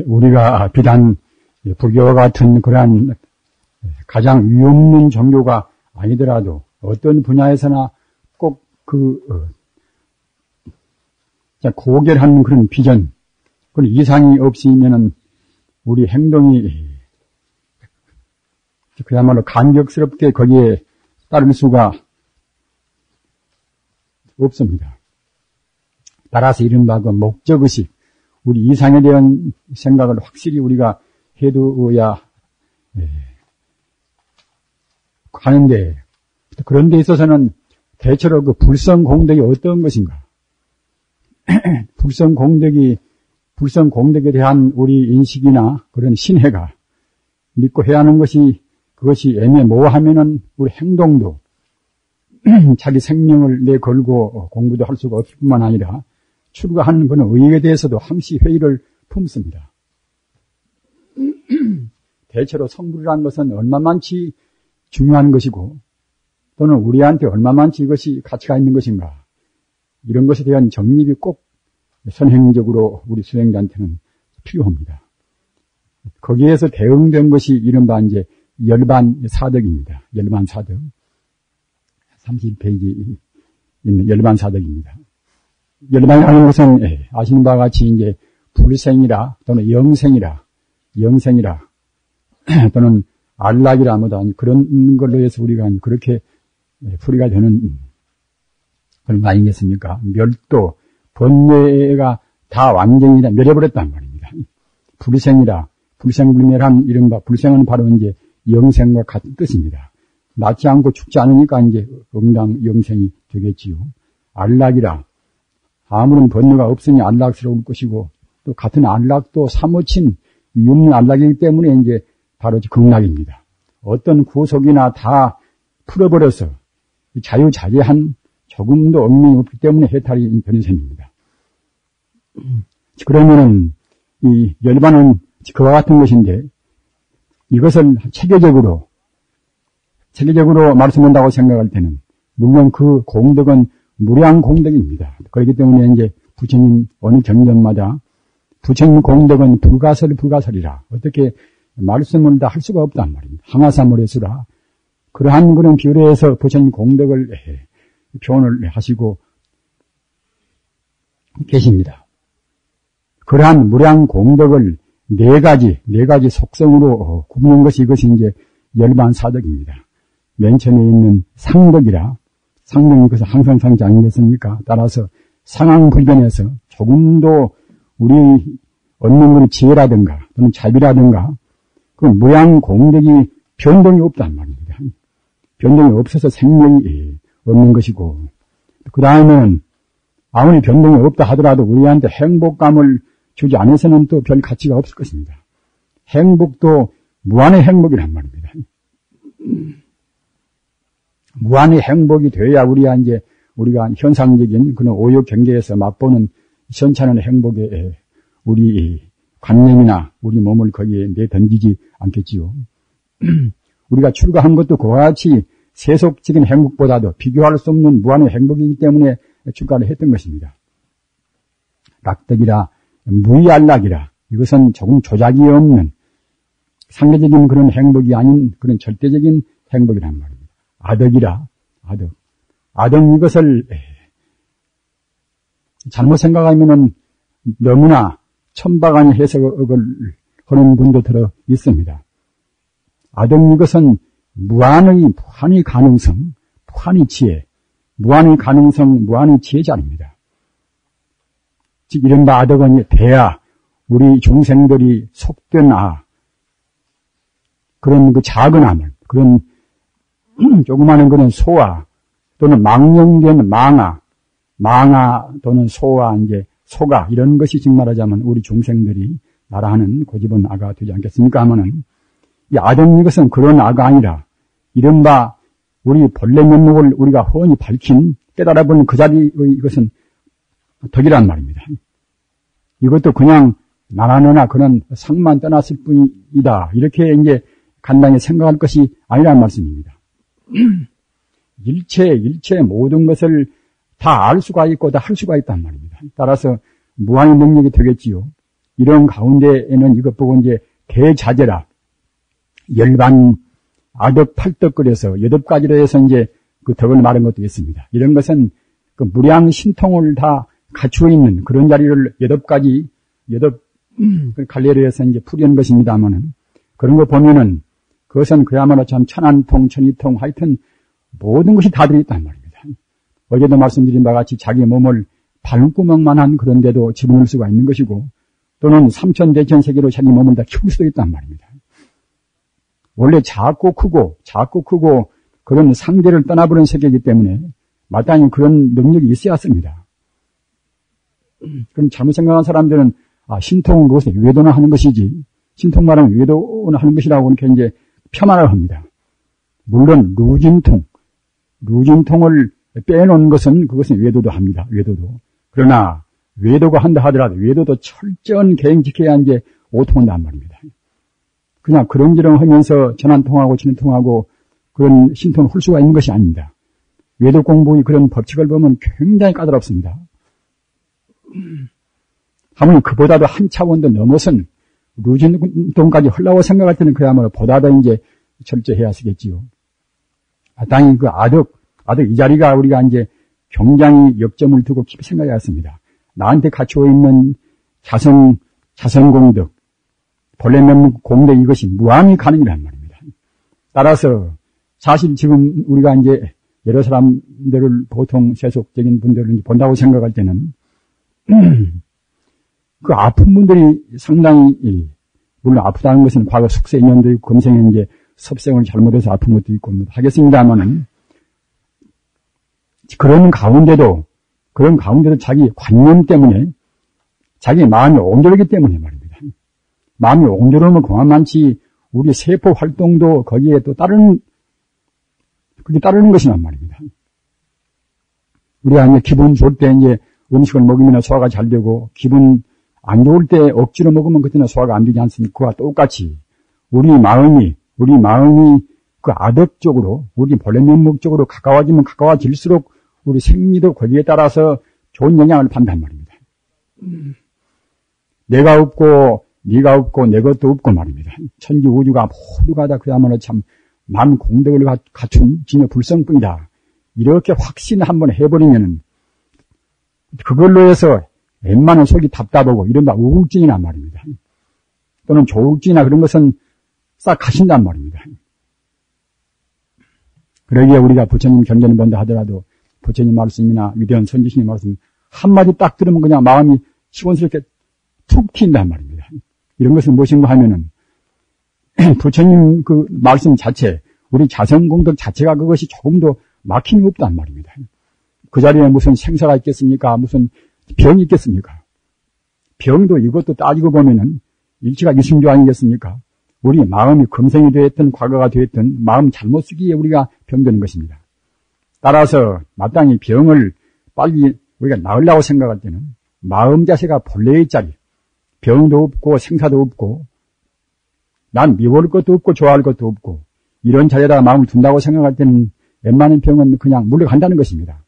우리가 비단 불교와 같은 그러한 가장 위없는 종교가 아니더라도 어떤 분야에서나 꼭 고결한 그런 비전, 그런 이상이 없으면은 우리 행동이 그야말로 감격스럽게 거기에 따를 수가 없습니다. 따라서 이른바 그 목적의식, 우리 이상에 대한 생각을 확실히 우리가 해두어야 하는데, 그런 데 있어서는 대체로 그 불성공덕이 어떤 것인가? 불성공덕에 대한 우리 인식이나 그런 신뢰가 믿고 해야 하는 것이, 그것이 애매모호하면은 우리 행동도 자기 생명을 내걸고 공부도 할 수가 없을 뿐만 아니라 출가하는 그런 의의에 대해서도 항시 회의를 품습니다. 대체로 성불이라는 것은 얼마만치 중요한 것이고, 또는 우리한테 얼마만치 이것이 가치가 있는 것인가, 이런 것에 대한 정립이 꼭 선행적으로 우리 수행자한테는 필요합니다. 거기에서 대응된 것이 이른바 이제 열반사덕입니다. 열반사덕. 30페이지 있는 열반사덕입니다. 열반이라는 것은 아시는 바와 같이 이제 불생이라 또는 영생이라 또는 안락이라 뭐다 그런 걸로 해서 우리가 그렇게 풀이가 되는 그런 거 아니겠습니까? 멸도, 번뇌가 다 완전히 다 멸해버렸단 말입니다. 불생불멸한 이른바 불생은 바로 이제 영생과 같은 뜻입니다. 낫지 않고 죽지 않으니까 이제 응당 영생이 되겠지요. 안락이라, 아무런 번뇌가 없으니 안락스러울 것이고, 또 같은 안락도 사무친 육륜 안락이기 때문에 이제 바로 극락입니다. 어떤 구속이나 다 풀어버려서 자유자재한 조금도 얽매이 없기 때문에 해탈이 되는 셈입니다. 그러면은 이 열반은 그와 같은 것인데, 이것을 체계적으로 말씀한다고 생각할 때는 물론 그 공덕은 무량 공덕입니다. 그렇기 때문에 이제 부처님 어느 경전마다 부처님 공덕은 불가설이라 어떻게 말씀을 다 할 수가 없단 말입니다. 항아사무례수라 그러한 그런 비례해서 부처님 공덕을 표현을 하시고 계십니다. 그러한 무량 공덕을 네 가지 속성으로 굽는 것이 이것이 이제 열반사덕입니다. 맨 처음에 있는 상덕이라, 상덕이 그것은 항상 상지 아니겠습니까? 따라서 상황불변에서 조금도 우리 얻는 건 지혜라든가 또는 자비라든가 그 무량 공덕이 변동이 없단 말입니다. 변동이 없어서 생명이 없는 것이고, 그 다음에는 아무리 변동이 없다 하더라도 우리한테 행복감을 주지 않아서는 또 별 가치가 없을 것입니다. 행복도 무한의 행복이란 말입니다. 무한의 행복이 돼야 우리가 현상적인 그런 오욕 경계에서 맛보는 시원찮은 행복에 우리 관념이나 우리 몸을 거기에 내던지지 않겠지요. 우리가 출가한 것도 그와 같이 세속적인 행복보다도 비교할 수 없는 무한의 행복이기 때문에 출가를 했던 것입니다. 낙덕이라 무의안락이라 이것은 조금 조작이 없는 상대적인 그런 행복이 아닌 그런 절대적인 행복이란 말입니다. 아덕이라 아덕 이것을 잘못 생각하면은 너무나 천박한 해석을 하는 분도 들어 있습니다. 아덕 이것은 무한의 가능성, 무한의 지혜, 무한의 가능성, 무한의 지혜자입니다. 즉 이른바 아덕은 대아, 우리 중생들이 속된 그런 그 작은 암을, 그런 조그마한 그런 소아 또는 망령된 망아 또는 소아 이제 소가 이런 것이 즉 말하자면 우리 중생들이 나라하는 고집은 아가 되지 않겠습니까? 하면은 이 아덕 이것은 그런 아가 아니라 이른바 우리 본래 면목을 우리가 훤히 밝힌 깨달아보는 그 자리의 이것은 덕이란 말입니다. 이것도 그냥 나나너나 그런 상만 떠났을 뿐이다. 이렇게 이제 간단히 생각할 것이 아니란 말씀입니다. 일체 모든 것을 다 알 수가 있고 다 할 수가 있단 말입니다. 따라서 무한의 능력이 되겠지요. 이런 가운데에는 이것 보고 이제 대자제라 열반 아덕 팔덕 끓여서 8가지로 해서 이제 그 덕을 말한 것도 있습니다. 이런 것은 그 무량 신통을 다 갖추어 있는 그런 자리를 8가지 갈래로 해서 이제 풀이한 것입니다만은 그런 거 보면은 그것은 그야말로 참 천안통, 천이통 하여튼 모든 것이 다 들어있단 말입니다. 어제도 말씀드린 바와 같이 자기 몸을 발구멍만한 그런데도 집어넣을 수가 있는 것이고 또는 삼천대천 세계로 자기 몸을 다 키울 수도 있단 말입니다. 원래 작고 크고 그런 상대를 떠나버린 세계이기 때문에 마땅히 그런 능력이 있어야 합니다. 그럼 잘못 생각한 사람들은 신통은 그것을 외도나 하는 것이지 신통 말하면 외도나 하는 것이라고 이렇게 이제 폄하를 합니다. 물론 루진통을 빼놓은 것은 그것은 외도도 합니다. 외도도. 그러나 외도가 한다 하더라도 외도도 철저한 계획 지켜야 이제 오통한단 말입니다. 그냥 그런저런 하면서 전환통하고 천인통하고 그런 신통을 할 수가 있는 것이 아닙니다. 외도 공부의 그런 법칙을 보면 굉장히 까다롭습니다. 하물며 그보다도 한 차원도 넘어선 루진통까지 하려고 생각할 때는 그야말로 보다 더 이제 철저해야 쓰겠지요. 마땅히 그 아덕 이 자리가 우리가 이제 굉장히 역점을 두고 깊이 생각해야 했습니다. 나한테 갖추어 있는 자성공덕, 본래 면 공덕 이것이 무한히 가는 이란 말입니다. 따라서 사실 지금 우리가 이제 여러 사람들을 보통 세속적인 분들을 본다고 생각할 때는 그 아픈 분들이 상당히 물론 아프다는 것은 과거 숙세 인연도 있고 금생에 이제 섭생을 잘못해서 아픈 것도 있고 하겠습니다만은 그런 가운데도 자기 관념 때문에 자기 마음이 옹졸하기 때문에 말입니다. 마음이 옹졸하면 그만만치 우리 세포 활동도 거기에 또 그게 따르는 것이란 말입니다. 우리가 이제 기분 좋을 때 이제 음식을 먹으면 소화가 잘 되고 기분 안 좋을 때 억지로 먹으면 그때는 소화가 안 되지 않습니까? 그와 똑같이 우리 마음이 그 아덕 쪽으로 우리 본래 면목 쪽으로 가까워지면 가까워질수록 우리 생리도 거기에 따라서 좋은 영향을 받는단 말입니다. 내가 없고 네가 없고 내 것도 없고 말입니다. 천지 우주가 모두가 다 그야말로 참 만 공덕을 갖춘 진여 불성뿐이다. 이렇게 확신 한번 해버리면은 그걸로 해서 웬만한 속이 답답하고 이른바 우울증이란 말입니다. 또는 조울증이나 그런 것은 싹 가신단 말입니다. 그러기에 우리가 부처님 경전을 본다 하더라도 부처님 말씀이나 위대한 선지신의 말씀 한마디 딱 들으면 그냥 마음이 시원스럽게 툭 튄단 말입니다. 이런 것은 무엇인가 하면은 부처님 그 말씀 자체, 우리 자성공덕 자체가 그것이 조금도 막힘이 없단 말입니다. 그 자리에 무슨 생사가 있겠습니까? 무슨 병이 있겠습니까? 병도 이것도 따지고 보면은 일치가 이승조 아니겠습니까? 우리 마음이 금생이 되었든 과거가 되었든 마음 잘못 쓰기에 우리가 병드는 것입니다. 따라서 마땅히 병을 빨리 우리가 나으려고 생각할 때는 마음 자세가 본래의 자리, 병도 없고 생사도 없고 난 미워할 것도 없고 좋아할 것도 없고 이런 자리에다가 마음을 둔다고 생각할 때는 웬만한 병은 그냥 물러간다는 것입니다.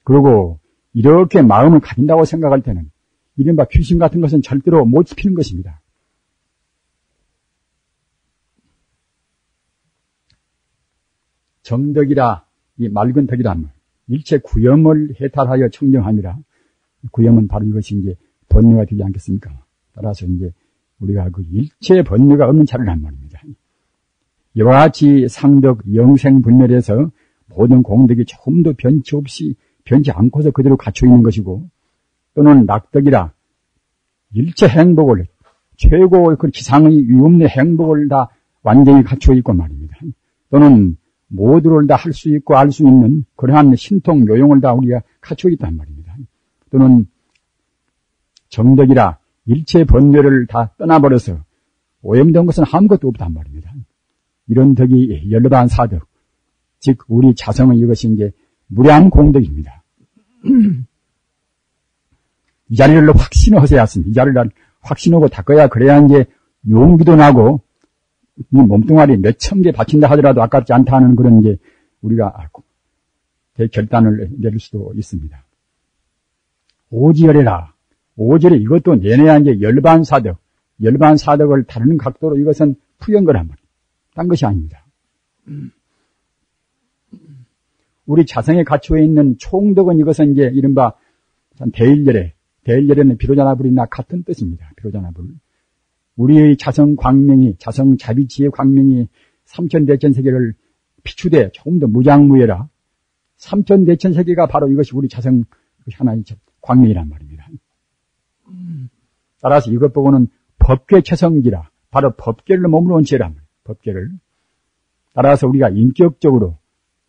그리고 이렇게 마음을 가진다고 생각할 때는 이른바 귀신 같은 것은 절대로 못 지피는 것입니다. 정덕이라 이 맑은 덕이란 말, 일체 구염을 해탈하여 청정함이라. 구염은 바로 이것이 이제 번뇌가 되지 않겠습니까? 따라서 이제 우리가 그 일체 번뇌가 없는 자리란 말입니다. 이와 같이 상덕 영생분멸에서 모든 공덕이 조금도 변치 않고서 그대로 갖춰 있는 것이고, 또는 낙덕이라 일체 행복을 최고의 그 지상의 위없는 행복을 다 완전히 갖춰 있고 말입니다. 또는 모두를 다 할 수 있고 알 수 있는 그러한 신통 요용을 다 우리가 갖춰 있단 말입니다. 또는 정덕이라 일체 번뇌를 다 떠나버려서 오염된 것은 아무것도 없단 말입니다. 이런 덕이 열반 사덕, 즉 우리 자성은 이것이 이제 무량 공덕입니다. 이 자리를 확신하셔야 합니다. 이 자리를 확신하고 닦아야 그래야 이제 용기도 나고 이 몸뚱아리 몇천 개 바친다 하더라도 아깝지 않다 하는 그런 이제 우리가 결단을 내릴 수도 있습니다. 오지열해라. 5절에 이것도 내내야 이제 열반사덕을 다루는 각도로 이것은 풀연 거란 말이에요. 딴 것이 아닙니다. 우리 자성에 갖추어 있는 총덕은 이것은 이제 이른바 대일열에는 비로자나불이나 같은 뜻입니다. 비로자나불. 우리의 자성 광명이, 자성 자비치의 광명이 삼천대천세계를 비추되 조금 더 무장무예라. 삼천대천세계가 바로 이것이 우리 자성 하나의 광명이란 말입니다. 따라서 이것 보고는 법계 최성지라. 바로 법계를 몸으로 온 죄란 말이에요. 법계를. 따라서 우리가 인격적으로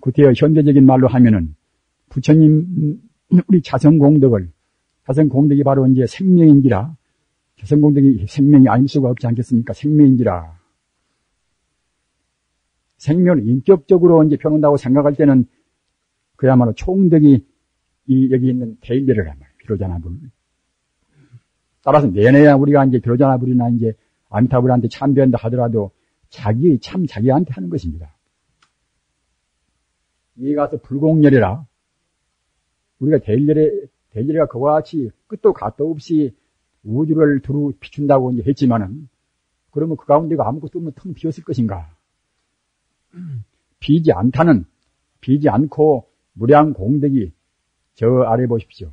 구태여 현대적인 말로 하면은 부처님 우리 자성공덕이 바로 이제 생명인지라. 자성공덕이 생명이 아닐 수가 없지 않겠습니까? 생명인지라. 생명을 인격적으로 이제 펴놓는다고 생각할 때는 그야말로 총덕이 여기 있는 대일제를 한 말이에요. 비로자나불. 따라서 내내야 우리가 이제 비로자나불이나 이제 아미타불한테 참배한다 하더라도 자기한테 하는 것입니다. 이에 가서 불공열이라. 우리가 대일제가 그와 같이 끝도 갓도 없이 우주를 두루 비춘다고 이제 했지만은, 그러면 그 가운데가 아무것도 없는 텅 비었을 것인가? 비지 않고 무량공덕이 저 아래 보십시오.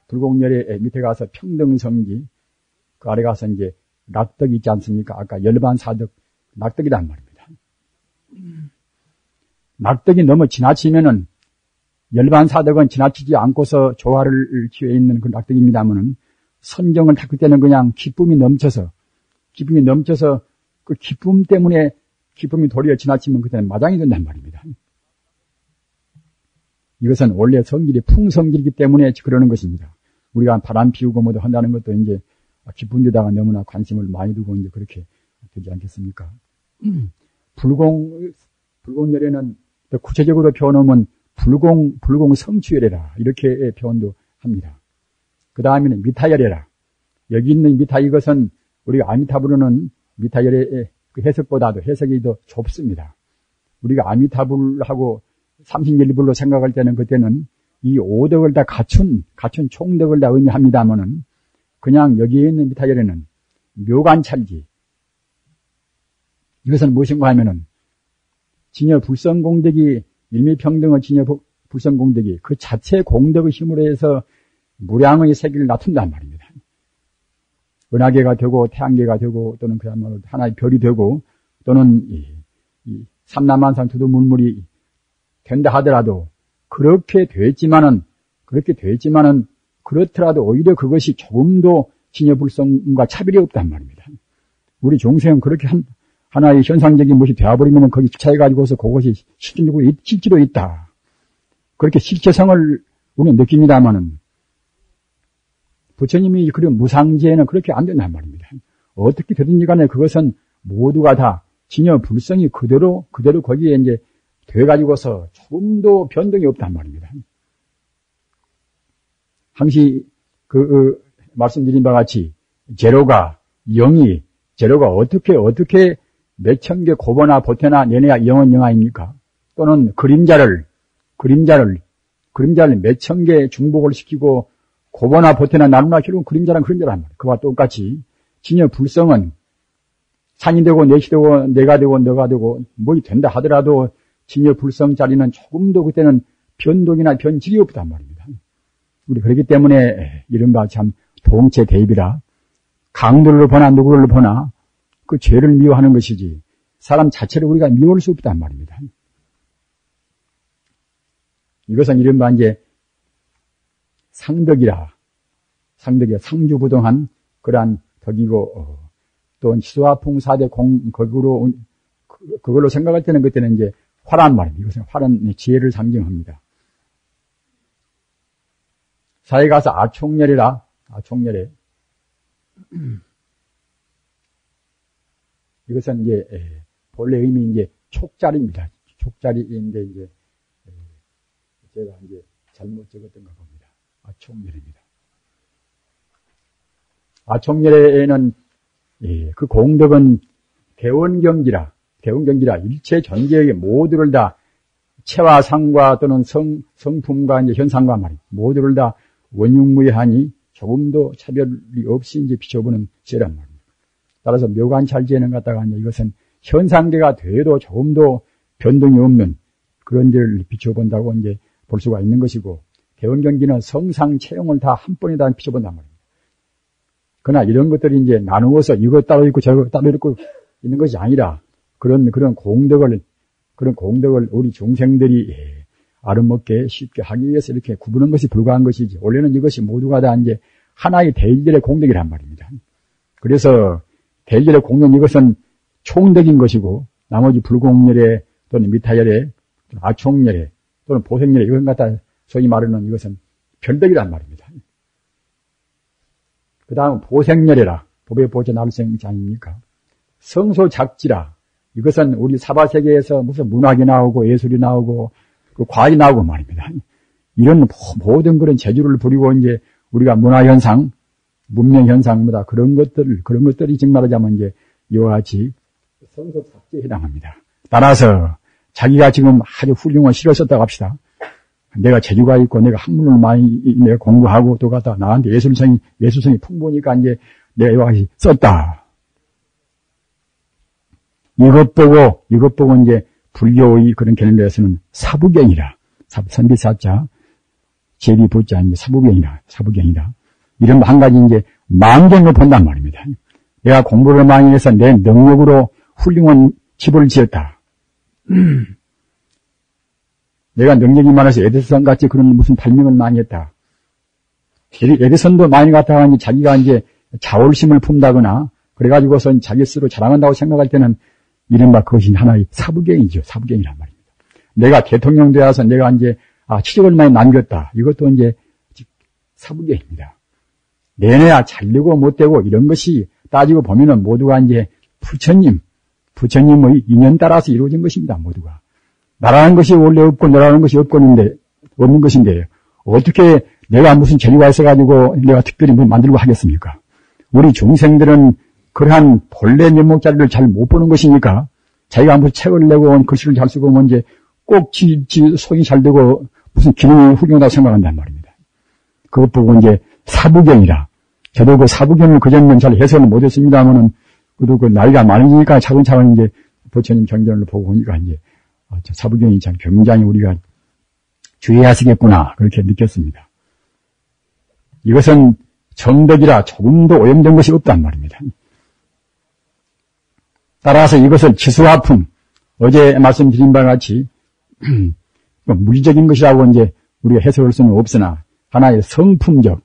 불공열의 밑에 가서 평등성지, 그 아래 가서 이제 낙덕이 있지 않습니까? 아까 열반사덕, 낙덕이란 말입니다. 낙덕이 너무 지나치면은, 열반사덕은 지나치지 않고서 조화를 취해 있는 그 낙덕입니다만은, 선정을 닦을 때는 그냥 기쁨이 넘쳐서 그 기쁨 때문에 기쁨이 도리어 지나치면 그때는 마장이 된단 말입니다. 이것은 원래 성질이 풍성질이기 때문에 그러는 것입니다. 우리가 바람 피우고 뭐도 한다는 것도 이제 기쁜 데다가 너무나 관심을 많이 두고 이제 그렇게 되지 않겠습니까? 불공열에는 더 구체적으로 표현하면 불공성취열이라 이렇게 표현도 합니다. 그 다음에는 미타열이라. 여기 있는 미타, 이것은 우리가 아미타불로는 미타열의 그 해석보다도 해석이 더 좁습니다. 우리가 아미타불하고 삼신열불로 생각할 때는 그때는 이 5덕을 다 갖춘 총덕을 다 의미합니다만은, 그냥 여기에 있는 미타열에는 묘관찰지. 이것은 무엇인가 하면은 진여 불성공덕이 일미평등의 진여 불성공덕이 그 자체 공덕의 힘으로 해서 무량의 세계를 나툰단 말입니다. 은하계가 되고 태양계가 되고 또는 그야말로 하나의 별이 되고 또는 이 삼남한산 두두물물이 된다 하더라도 그렇게 됐지만은 그렇더라도 오히려 그것이 조금도 진여불성과 차별이 없단 말입니다. 우리 중생은 그렇게 하나의 현상적인 것이 되어버리면 거기 주차해가지고서 그것이 실질도 있다. 그렇게 실체성을 우리는 느낍니다만은 부처님이 그런 무상지에는 그렇게 안 된단 말입니다. 어떻게 되든지 간에 그것은 모두가 다 진여불성이 그대로 거기에 이제 돼가지고서 조금도 변동이 없단 말입니다. 항시 말씀드린 바와 같이 제로가 어떻게 몇천 개 고보나 보태나 내내야 영원영하입니까? 또는 그림자를 몇천 개 중복을 시키고 고보나 보태나 나누나 결국 그림자란 말이에요. 그와 똑같이 진여불성은 산이 되고 넷이 되고 내가 되고 너가 되고 뭐이 된다 하더라도 진여불성 자리는 조금도 그때는 변동이나 변질이 없단 말입니다. 우리 그렇기 때문에 이른바 참 동체대입이라 강도를 보나 누구를 보나 그 죄를 미워하는 것이지 사람 자체를 우리가 미워할 수 없단 말입니다. 이것은 이른바 이제 상덕이라 상주부동한 그러한 덕이고 또 시수화풍사대 그걸로 생각할 때는 그때는 이제 화란 말입니다. 이것은 화란 지혜를 상징합니다. 사에 가서 아총열에 이것은 이제 본래 의미 이제 촉자리입니다. 촉자리인데 이제 제가 이제 잘못 적었던가 봅니다. 아총열입니다. 아총열에는 그 공덕은 대원경지라 일체 전계의 모두를 다 체와 상과 또는 성품과 이제 현상과 말이 모두를 다 원흉무예하니 조금도 차별이 없이 이제 비춰보는 죄란 말입니다. 따라서 묘관찰죄는 갖다가 이것은 현상계가 돼도 조금도 변동이 없는 그런 죄를 비춰본다고 이제 볼 수가 있는 것이고, 대원경기는 성상 체형을 다 한 번에 다 비춰본단 말입니다. 그러나 이런 것들이 이제 나누어서 이거 따로 있고 저거 따로 있고 있는 것이 아니라 그런 공덕을 우리 중생들이 아름먹게 쉽게 하기 위해서 이렇게 구분한 것이 불과한 것이지, 원래는 이것이 모두가 다 이제 하나의 대일절의 공덕이란 말입니다. 그래서 대일절의 공덕, 이것은 총덕인 것이고, 나머지 불공열애 또는 미타열애 또는 아총열애 또는 보생열애, 이건 갖다 소위 말하는 이것은 별덕이란 말입니다. 그 다음 보생열애라, 법의 보조 나를생지 아닙니까? 성소작지라, 이것은 우리 사바세계에서 무슨 문학이 나오고 예술이 나오고 그 과학이 나오고 말입니다. 이런 모든 그런 재주를 부리고 이제 우리가 문화현상, 문명현상보다 그런 것들이 즉 말하자면 이제 이와 같이 성소작지에 해당합니다. 따라서 자기가 지금 아주 훌륭한 시를 썼다고 합시다. 내가 재주가 있고 내가 학문을 많이 내가 공부하고 또 갖다 나한테 예술성이 풍부하니까 이제 내가 이와 같이 썼다. 이것 보고 이제 불교의 그런 개념에서는 사부경이라, 선비사자, 제비부자, 이제 사부경이라. 이런 한 가지 이제 망경을 본단 말입니다. 내가 공부를 많이 해서 내 능력으로 훌륭한 집을 지었다. 내가 능력이 많아서 에디슨 같이 그런 무슨 발명을 많이 했다. 에디슨도 많이 갖다가 이제 자기가 이제 자올심을 품다거나 그래가지고서 자기 스스로 자랑한다고 생각할 때는 이른바 그것이 하나의 사부경이죠. 사부경이란 말입니다. 내가 대통령 되어서 내가 이제 치적을 많이 남겼다. 이것도 이제 사부경입니다. 내내야 잘되고 못되고 이런 것이 따지고 보면은 모두가 이제 부처님의 인연 따라서 이루어진 것입니다. 모두가. 나라는 것이 원래 없고 너라는 것이 없는 것인데 어떻게 내가 무슨 재주가 있어가지고 내가 특별히 뭐 만들고 하겠습니까? 우리 중생들은 그러한 본래 면목자리를 잘 못 보는 것이니까 자기가 무슨 책을 내고 글씨를 잘 쓰고 뭐 이제 꼭 지 속이 잘 되고 무슨 기능이 훌륭하다고 생각한단 말입니다. 그것 보고 이제 사부경이라. 저도 그 사부경을 그전에는 잘 해석을 못했습니다만은 그래도 그 나이가 많으니까 차근차근 이제 부처님 경전을 보고 보니까 이제 사부경이 참 굉장히 우리가 주의하시겠구나 그렇게 느꼈습니다. 이것은 정덕이라 조금도 오염된 것이 없단 말입니다. 따라서 이것을 지수화풍, 어제 말씀드린 바와 같이 물리적인 것이라고 이제 우리가 해석할 수는 없으나 하나의 성품적,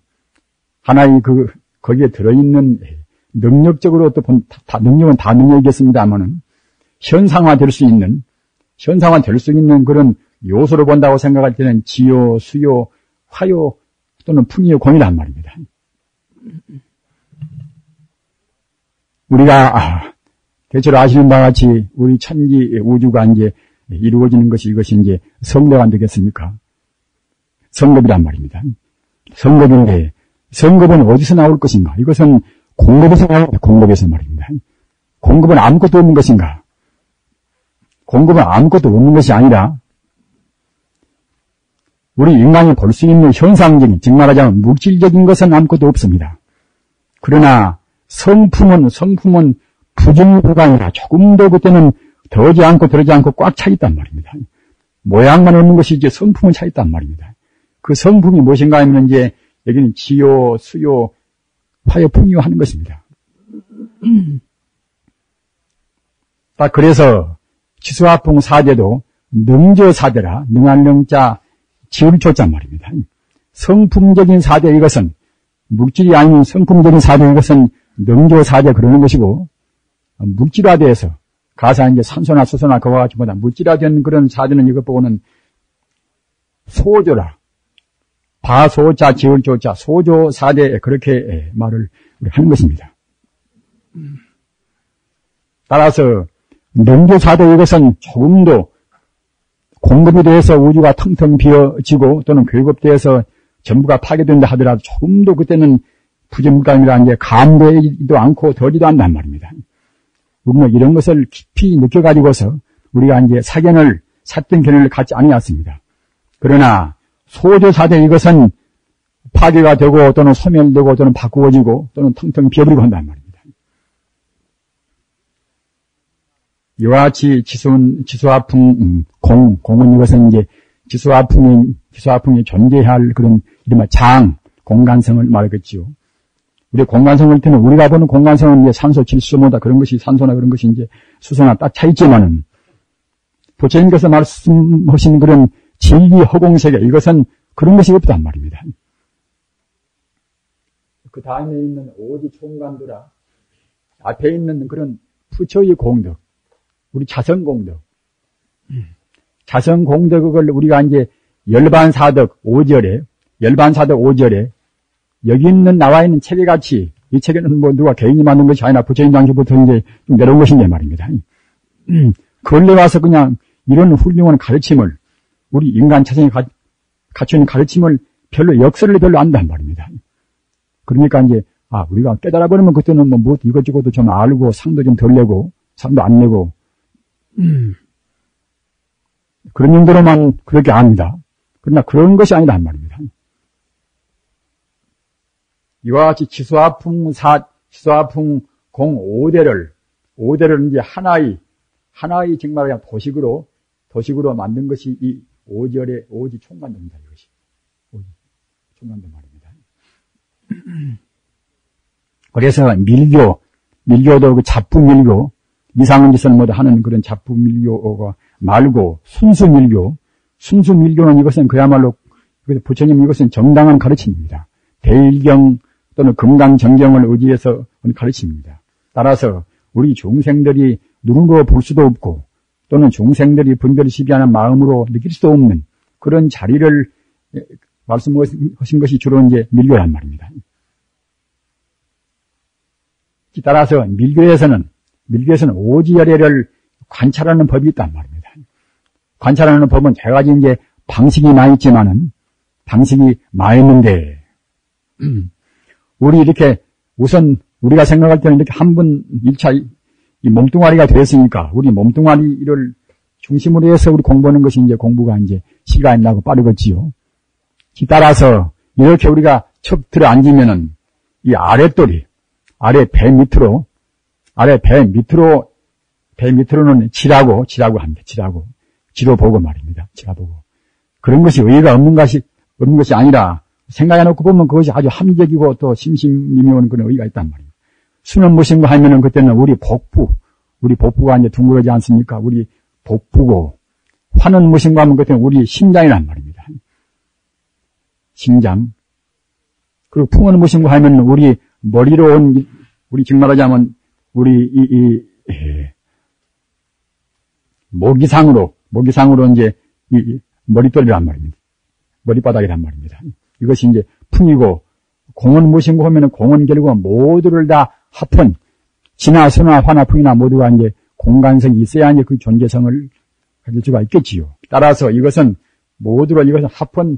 하나의 거기에 들어있는 능력적으로 또 능력은 다 능력이겠습니다만은 현상화될 수 있는 그런 요소를 본다고 생각할 때는 지요, 수요, 화요 또는 풍요, 공이란 말입니다. 우리가 대체로 아시는 바와 같이 우리 천지 우주가 이제 이루어지는 것이 이것이 이제 성대가 안 되겠습니까? 성급이란 말입니다. 성급인데 성급은 어디서 나올 것인가? 이것은 공급에서 나옵니다. 공급에서 말입니다. 공급은 아무것도 없는 것인가? 공급은 아무것도 없는 것이 아니라 우리 인간이 볼 수 있는 현상적인, 즉 말하자면 물질적인 것은 아무것도 없습니다. 그러나 성품은 부정부가 조금도 그때는 더지 않고 덜지 않고 꽉 차 있단 말입니다. 모양만 없는 것이 이제 성품은 차 있단 말입니다. 그 성품이 무엇인가 하면 이제 여기는 지요, 수요, 화요, 풍요 하는 것입니다. 딱 그래서 지수화풍 사대도 능조사대라, 능한 능자, 지을 조자 말입니다. 성품적인 사대 이것은 물질이 아닌 성품적인 사대 이것은 능조사대 그러는 것이고, 물질화돼서 가사 이제 산소나 수소나 그와 같이 보다 물질화된 그런 사대는 이것 보고는 소조라, 바소자 지을 조자 소조 사대 그렇게 말을 하는 것입니다. 따라서 능조사대 이것은 조금도 공급에 대해서 우주가 텅텅 비어지고 또는 교급대에서 전부가 파괴된다 하더라도 조금도 그때는 부정감이라 이제 감되지도 않고 덜지도 않단 말입니다. 우리는 이런 것을 깊이 느껴가지고서 우리가 이제 샀던 견해를 갖지 아니었습니다. 그러나 소조사대 이것은 파괴가 되고 또는 소멸되고 또는 바꾸어지고 또는 텅텅 비어버리고 한단 말입니다. 이와 같이 지수화풍, 공은 이것은 이제 지수화풍이 존재해야 할 그런 이른바 공간성을 말하겠지요. 우리 공간성을 때는 우리가 보는 공간성은 이제 산소, 질소보다 그런 것이 산소나 그런 것이 이제 수소나 딱 차있지만은 부처님께서 말씀하신 그런 진리 허공세계 이것은 그런 것이 없단 말입니다. 그 다음에 있는 오지 총관도라 앞에 있는 그런 부처의 공덕, 우리 자성공덕, 자성공덕을 우리가 이제 열반사덕 5절에 여기 있는 나와 있는 책에같이 이 책에는 뭐 누가 개인이 만든 것이 아니라 부처님 당시부터 이제 좀 내려온 것인데 말입니다. 그걸 내와서 그냥 이런 훌륭한 가르침을 우리 인간 자성이 갖추는 가르침을 역설을 별로 안단 말입니다. 그러니까 이제 우리가 깨달아 버리면 그때는 뭐 이것저것도 좀 알고 상도 좀 덜 내고 상도 안 내고 그런 정도로만 그렇게 압니다. 그러나 그런 것이 아니란 말입니다. 이와 같이 지수화풍 공 5대를 이제 하나의 정말 그냥 도식으로 만든 것이 이 5절의 오지 총관도입니다. 이것이. 오지 총관도 말입니다. 그래서 밀교도 그 잡부밀교, 이상한 짓을 모두 하는 그런 잡부밀교가 말고 순수밀교는 이것은 그야말로 부처님 이것은 정당한 가르침입니다. 대일경 또는 금강정경을 의지해서 가르칩니다. 따라서 우리 중생들이 눈으로 볼 수도 없고 또는 중생들이 분별시비하는 마음으로 느낄 수도 없는 그런 자리를 말씀하신 것이 주로 이제 밀교란 말입니다. 따라서 밀교에서는 오지열애를 관찰하는 법이 있단 말입니다. 관찰하는 법은 세 가지 이제 방식이 많이 있지만은 방식이 많은데 우리 이렇게 우선 우리가 생각할 때는 이렇게 한 번 1차 이 몸뚱아리가 되었으니까 우리 몸뚱아리를 중심으로 해서 우리 공부하는 것이 이제 공부가 이제 시간이 나고 빠르겠지요. 따라서 이렇게 우리가 척 들어 앉으면은 이 아랫돌이 배 밑으로는 지라고 합니다. 지로 보고 말입니다. 지라 보고. 그런 것이 의의가 없는 것이 아니라 생각해놓고 보면 그것이 아주 합리적이고 또 심심미묘한 그런 의의가 있단 말이에요. 수면 무심거 하면은 그때는 우리 복부가 이제 둥그러지 않습니까? 우리 복부고, 화는 무심거 하면 그때는 우리 심장이란 말입니다. 심장. 그리고 풍은 무심거 하면 우리 머리로 우리 즉 말하자면 우리 모기상으로 이제 머릿돌이란 말입니다. 머리바닥이란 말입니다. 이것이 이제 풍이고, 공은 무심거 하면은 공은 결국 모두를 다 합한 진화, 선화, 화나, 풍이나 모두가 이제 공간성이 있어야 이제 그 존재성을 가질 수가 있겠지요. 따라서 이것은 합한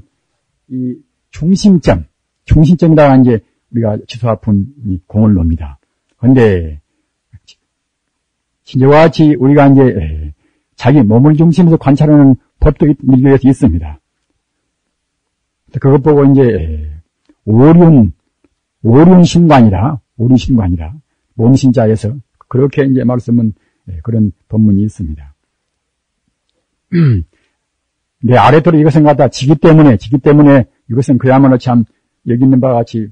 이 중심점이다가 이제 우리가 지수화풍 공을 놉니다. 그런데 이와 같이 우리가 이제 자기 몸을 중심에서 관찰하는 법도 밀교에서 있습니다. 그것 보고 이제 오륜 신관이라 몸신자에서 그렇게 이제 말씀은 그런 법문이 있습니다. 내 아래토로 이것은 갖다 지기 때문에 이것은 그야말로 참 여기 있는 바와 같이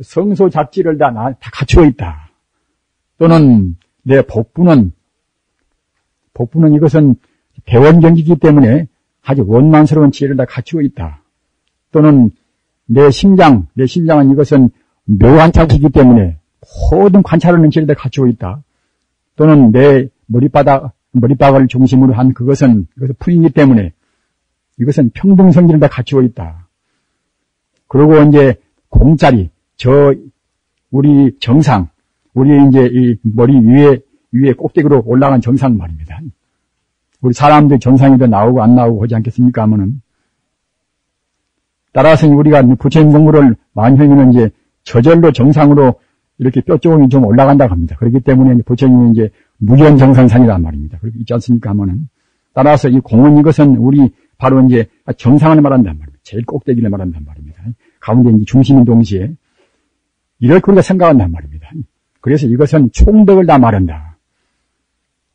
성소 잡지를 다 갖추어 있다. 또는 내 복부는 이것은 대원경기이기 때문에 아주 원만스러운 지혜를 다 갖추어 있다. 또는 내 심장은 이것은 묘한 자국이기 때문에 모든 관찰하는 지혜를 다 갖추어 있다. 또는 내 머리바닥을 중심으로 한 그것은 풀이기 때문에 이것은 평등성질을 다 갖추어 있다. 그리고 이제 공짜리, 우리 정상, 우리 이제 이 머리 위에 꼭대기로 올라간 정상 말입니다. 우리 사람들 정상에도 나오고 안 나오고 하지 않겠습니까? 하면은. 따라서 우리가 부처님 공부를 많이 하면 이제 저절로 정상으로 이렇게 뼈조금이 좀 올라간다고 합니다. 그렇기 때문에 이제 부처님은 이제 무견정상상이란 말입니다. 그렇게 있지 않습니까? 하면은. 따라서 이 공은 이것은 우리 바로 이제 정상을 말한단 말입니다. 제일 꼭대기를 말한단 말입니다. 가운데 이제 중심인 동시에 이렇게 우리가 생각한단 말입니다. 그래서 이것은 총덕을 다 말한다.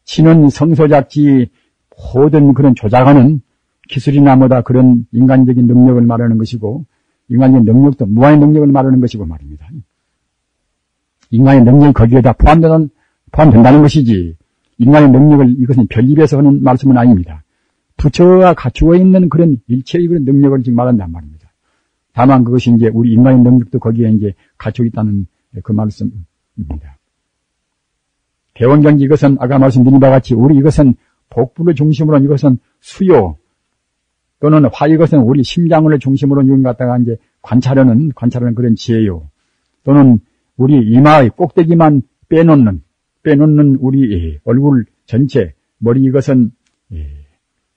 신은 성소작지 모든 그런 조작하는 기술이나 뭐다 그런 인간적인 능력을 말하는 것이고 인간적인 능력도 무한의 능력을 말하는 것이고 말입니다. 인간의 능력이 거기에다 포함된다는 것이지 인간의 능력을 이것은 별입에서 하는 말씀은 아닙니다. 부처가 갖추어 있는 그런 일체의 그런 능력을 지금 말한단 말입니다. 다만 그것이 이제 우리 인간의 능력도 거기에 이제 갖추어 있다는 그 말씀입니다. 대원경지 이것은 아까 말씀드린 바와 같이 우리 이것은 복부를 중심으로 이것은 수요 또는 화 이것은 우리 심장을 중심으로 이걸 갖다가 이제 관찰하는 그런 지혜요. 또는 우리 이마의 꼭대기만 빼놓는 우리 얼굴 전체 머리 이것은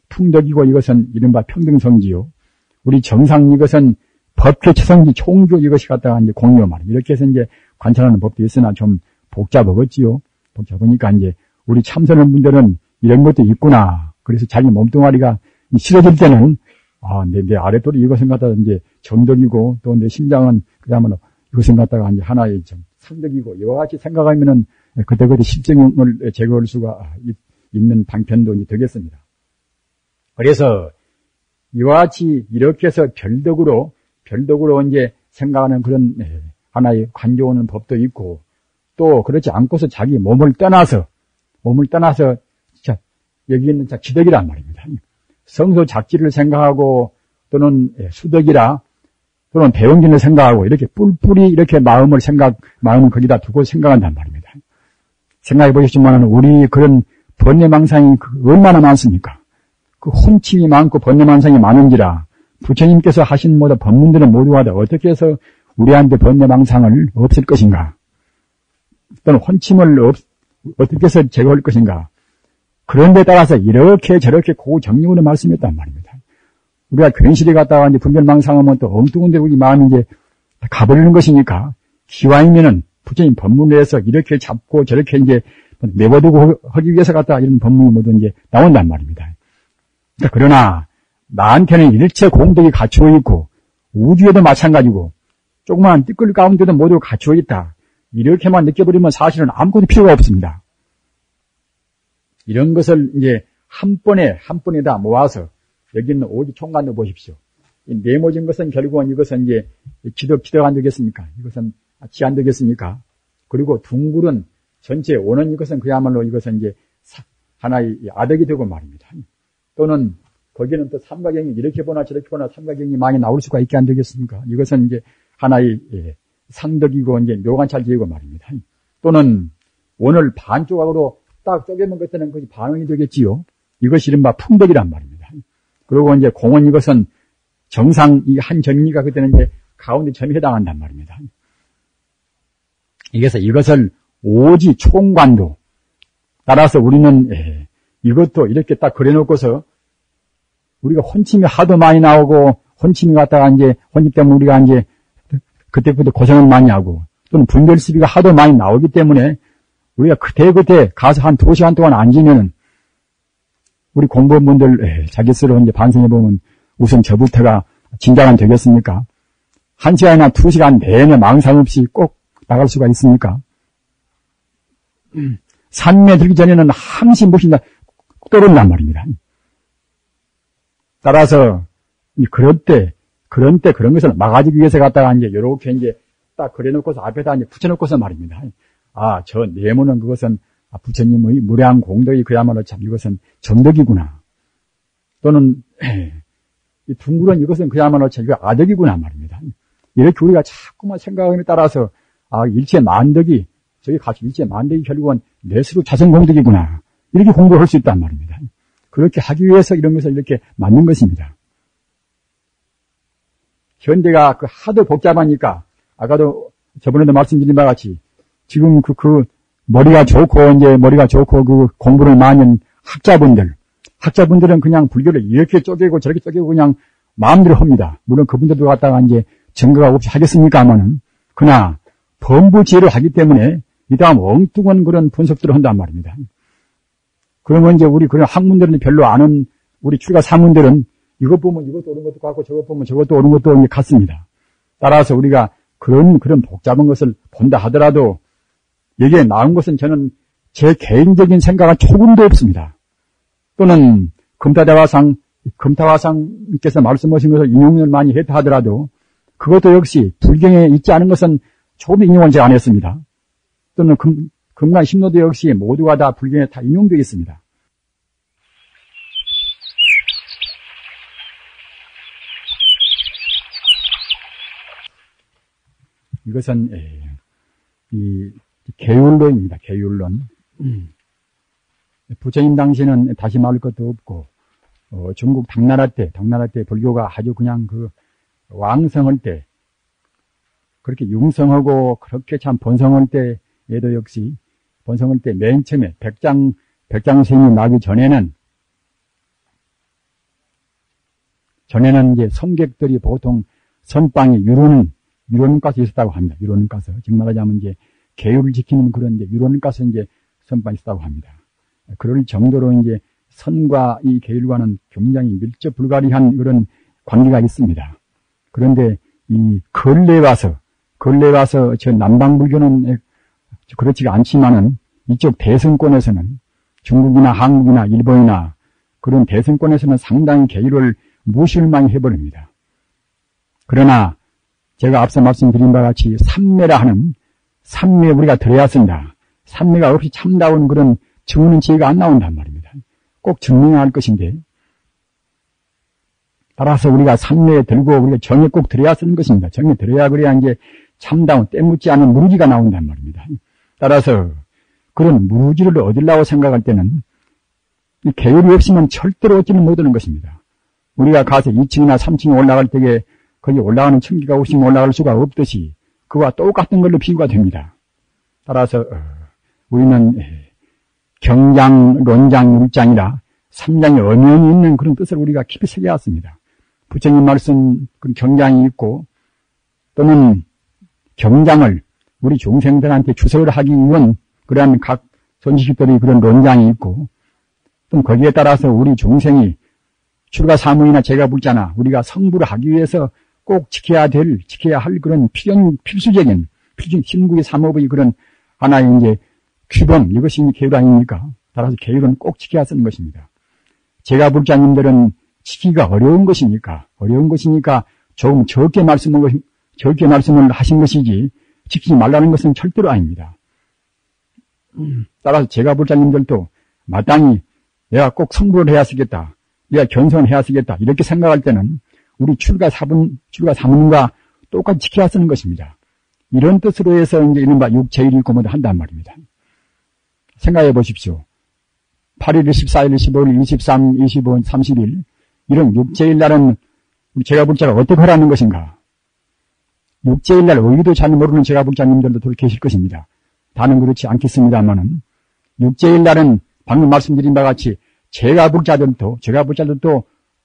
풍덕이고 이것은 이른바 평등성지요. 우리 정상 이것은 법회체성지 총교 이것이 갖다가 이제 공유 말 이렇게 해서 이제 관찰하는 법도 있으나 좀 복잡하겠지요. 복잡하니까 이제 우리 참선하는 분들은 이런 것도 있구나. 그래서 자기 몸뚱아리가 싫어질 때는 내 아랫돌이 이것은 갖다가 이제 정덕이고 또 내 심장은 그야말로 이것은 갖다가 이제 하나의 좀 상덕이고 이와 같이 생각하면은 그때 실증을 제거할 수가 있는 방편도 이제 되겠습니다. 그래서 이와 같이 이렇게 해서 별덕으로 이제 생각하는 그런 하나의 관조하는 법도 있고 또 그렇지 않고서 자기 몸을 떠나서 자 여기 있는 자 기덕이란 말입니다. 성소 작지를 생각하고 또는 수덕이라 또는 대원균을 생각하고 이렇게 뿔뿔이 이렇게 마음을 거기다 두고 생각한단 말입니다. 생각해 보시지만 우리 그런 번뇌망상이 얼마나 많습니까? 그 혼침이 많고 번뇌망상이 많은지라 부처님께서 하신 모든 법문들은 모두가 다 어떻게 해서 우리한테 번뇌망상을 없앨 것인가? 또는 혼침을 어떻게 해서 제거할 것인가? 그런 데 따라서 이렇게 저렇게 고정력으로 말씀했단 말입니다. 우리가 괜시리 갔다가 이제 분별망상하면 또 엉뚱한데 우리 마음이 이제 가버리는 것이니까 기왕이면은 부처님 법문을 해서 이렇게 잡고 저렇게 이제 내버두고 하기 위해서 갔다가 이런 법문이 모두 이제 나온단 말입니다. 그러나 나한테는 일체 공덕이 갖추어 있고 우주에도 마찬가지고 조그마한 띠끌 가운데도 모두 갖추어 있다. 이렇게만 느껴버리면 사실은 아무것도 필요가 없습니다. 이런 것을 이제 한 번에다 모아서 여기 있는 오지 총관도 보십시오. 이 네모진 것은 결국은 이것은 이제 기덕 안 되겠습니까? 이것은 지 안 되겠습니까? 그리고 둥글은 전체 오는 이것은 그야말로 이것은 이제 하나의 아덕이 되고 말입니다. 또는 거기는 또 삼각형이 이렇게 보나 저렇게 보나 삼각형이 많이 나올 수가 있게 안 되겠습니까? 이것은 이제 하나의 상덕이고 이제 묘관찰지이고 말입니다. 또는 오늘 반조각으로 딱 쪼개면 그때는 그것이 반응이 되겠지요. 이것이 이른바 풍덕이란 말입니다. 그리고 이제 공원 이것은 정상 이 한 정리가 그때는 이제 가운데 점에 해당한단 말입니다. 그래서 이것을 오지 총관도 따라서 우리는 이것도 이렇게 딱 그려놓고서 우리가 혼침이 하도 많이 나오고 혼침이 갔다가 이제 혼침 때문에 우리가 이제 그때부터 고생을 많이 하고 또는 분별 시비가 하도 많이 나오기 때문에 우리가 그때 가서 한 2시간 동안 앉으면은 우리 공부원분들 자기 스스로 이제 반성해보면 우선 저부터가 진작은 되겠습니까? 1시간이나 2시간 내내 망상 없이 꼭 나갈 수가 있습니까? 산에 들기 전에는 항시 무엇인가 떠오른단 말입니다. 따라서 그런 그런 것을 막아주기 위해서 갖다가 이제 요렇게 이제 딱 그려놓고서 앞에다 이제 붙여놓고서 말입니다. 저 네모는 그것은 부처님의 무량 공덕이 그야말로 참 이것은 정덕이구나. 또는 이 둥그런 이것은 그야말로 참 이거 아덕이구나 말입니다. 이렇게 우리가 자꾸만 생각함에 따라서 일체 만덕이 저기 같이 일체 만덕이 결국은 내 스스로 자성 공덕이구나. 이렇게 공부를 할 수 있단 말입니다. 그렇게 하기 위해서 이런 것을 이렇게 만든 것입니다. 현대가 하도 복잡하니까 아까도 저번에도 말씀드린 바와 같이 지금 머리가 좋고 그 공부를 많이 한 학자분들은 그냥 불교를 이렇게 쪼개고 저렇게 쪼개고 그냥 마음대로 합니다. 물론 그분들도 갖다가 이제 증거가 없이 하겠습니까만은 그러나 범부지혜를 하기 때문에 이 다음 엉뚱한 그런 분석들을 한단 말입니다. 그러면 이제 우리 그런 학문들은 별로 아는 우리 출가 사문들은 이것 보면 이것도 옳은 것도 같고 저것 보면 저것도 옳은 것도 같습니다. 따라서 우리가 그런 복잡한 것을 본다 하더라도 여기에 나온 것은 저는 제 개인적인 생각은 조금도 없습니다. 또는 금타화상께서 말씀하신 것을 인용을 많이 했다 하더라도 그것도 역시 불경에 있지 않은 것은 조금 인용을 제가 안 했습니다. 또는 금강 신도도 역시 모두가 다 불경에 다 인용되어 있습니다. 이것은 이 계율론입니다. 계율론. 부처님 당시는 다시 말할 것도 없고 중국 당나라 때 불교가 아주 그냥 왕성할 때 그렇게 융성하고 그렇게 참 번성할 때에도 역시 번성할 때 맨 처음에 백장 스님이 나기 전에는 이제 성객들이 보통 선방에 유론가서 있었다고 합니다. 유론가서. 즉 말하자면 이제 계율을 지키는 그런 이제 유론가서 이제 선방에 있었다고 합니다. 그럴 정도로 이제 선과 이 계율과는 굉장히 밀접 불가리한 그런 관계가 있습니다. 그런데 이 근래에 와서 저 남방불교는 그렇지가 않지만은 이쪽 대승권에서는 중국이나 한국이나 일본이나 그런 대승권에서는 상당히 계율을 무시를 많이 해버립니다. 그러나 제가 앞서 말씀드린 바와 같이 삼매라 하는 삼매 우리가 들어야 쓴다. 삼매가 없이 참다운 그런 증언은 지혜가 안 나온단 말입니다. 꼭 증명해야 할 것인데 따라서 우리가 삼매에 들고 우리가 정에 꼭 들어야 쓰는 것입니다. 정에 들어야 그래야 이제 참다운 때묻지 않은 무르지가 나온단 말입니다. 따라서 그런 무르지를 얻으려고 생각할 때는 이 계율이 없으면 절대로 얻지는 못하는 것입니다. 우리가 가서 2층이나 3층에 올라갈 때에 거기 올라가는 층기가 없으면 올라갈 수가 없듯이 그와 똑같은 걸로 비유가 됩니다. 따라서 우리는 경장, 론장, 율장이라 3장에 엄연히 있는 그런 뜻을 우리가 깊이 새겨왔습니다. 부처님 말씀 그런 경장이 있고 또는 경장을 우리 중생들한테 주석을 하기 위한 그러한 각 선지식들이 그런 론장이 있고 또 거기에 따라서 우리 중생이 출가사문이나 제가불자나 우리가 성불을 하기 위해서 꼭 지켜야 할 그런 필수적인 신구의 삼업의 그런 하나의 이제 규범, 이것이 계율 아닙니까? 따라서 계율은 꼭 지켜야 쓰는 것입니다. 제가불자님들은 지키기가 어려운 것이니까 조금 적게 말씀을 하신 것이지 지키지 말라는 것은 절대로 아닙니다. 따라서 제가불자님들도 마땅히 내가 꼭 성불을 해야 쓰겠다. 내가 견성을 해야 쓰겠다. 이렇게 생각할 때는 우리 출가사문과 똑같이 지켜야 쓰는 것입니다. 이런 뜻으로 해서 이제 이른바 6제일이 있고 뭐도 한단 말입니다. 생각해 보십시오. 8일, 14일, 15일, 23, 25, 30일 이런 6제일 날은 제가불자가 어떻게 하라는 것인가? 6제일 날 의의도 잘 모르는 제가불자님들도 계실 것입니다. 다는 그렇지 않겠습니다만은 6제일 날은 방금 말씀드린 바와 같이 제가불자들도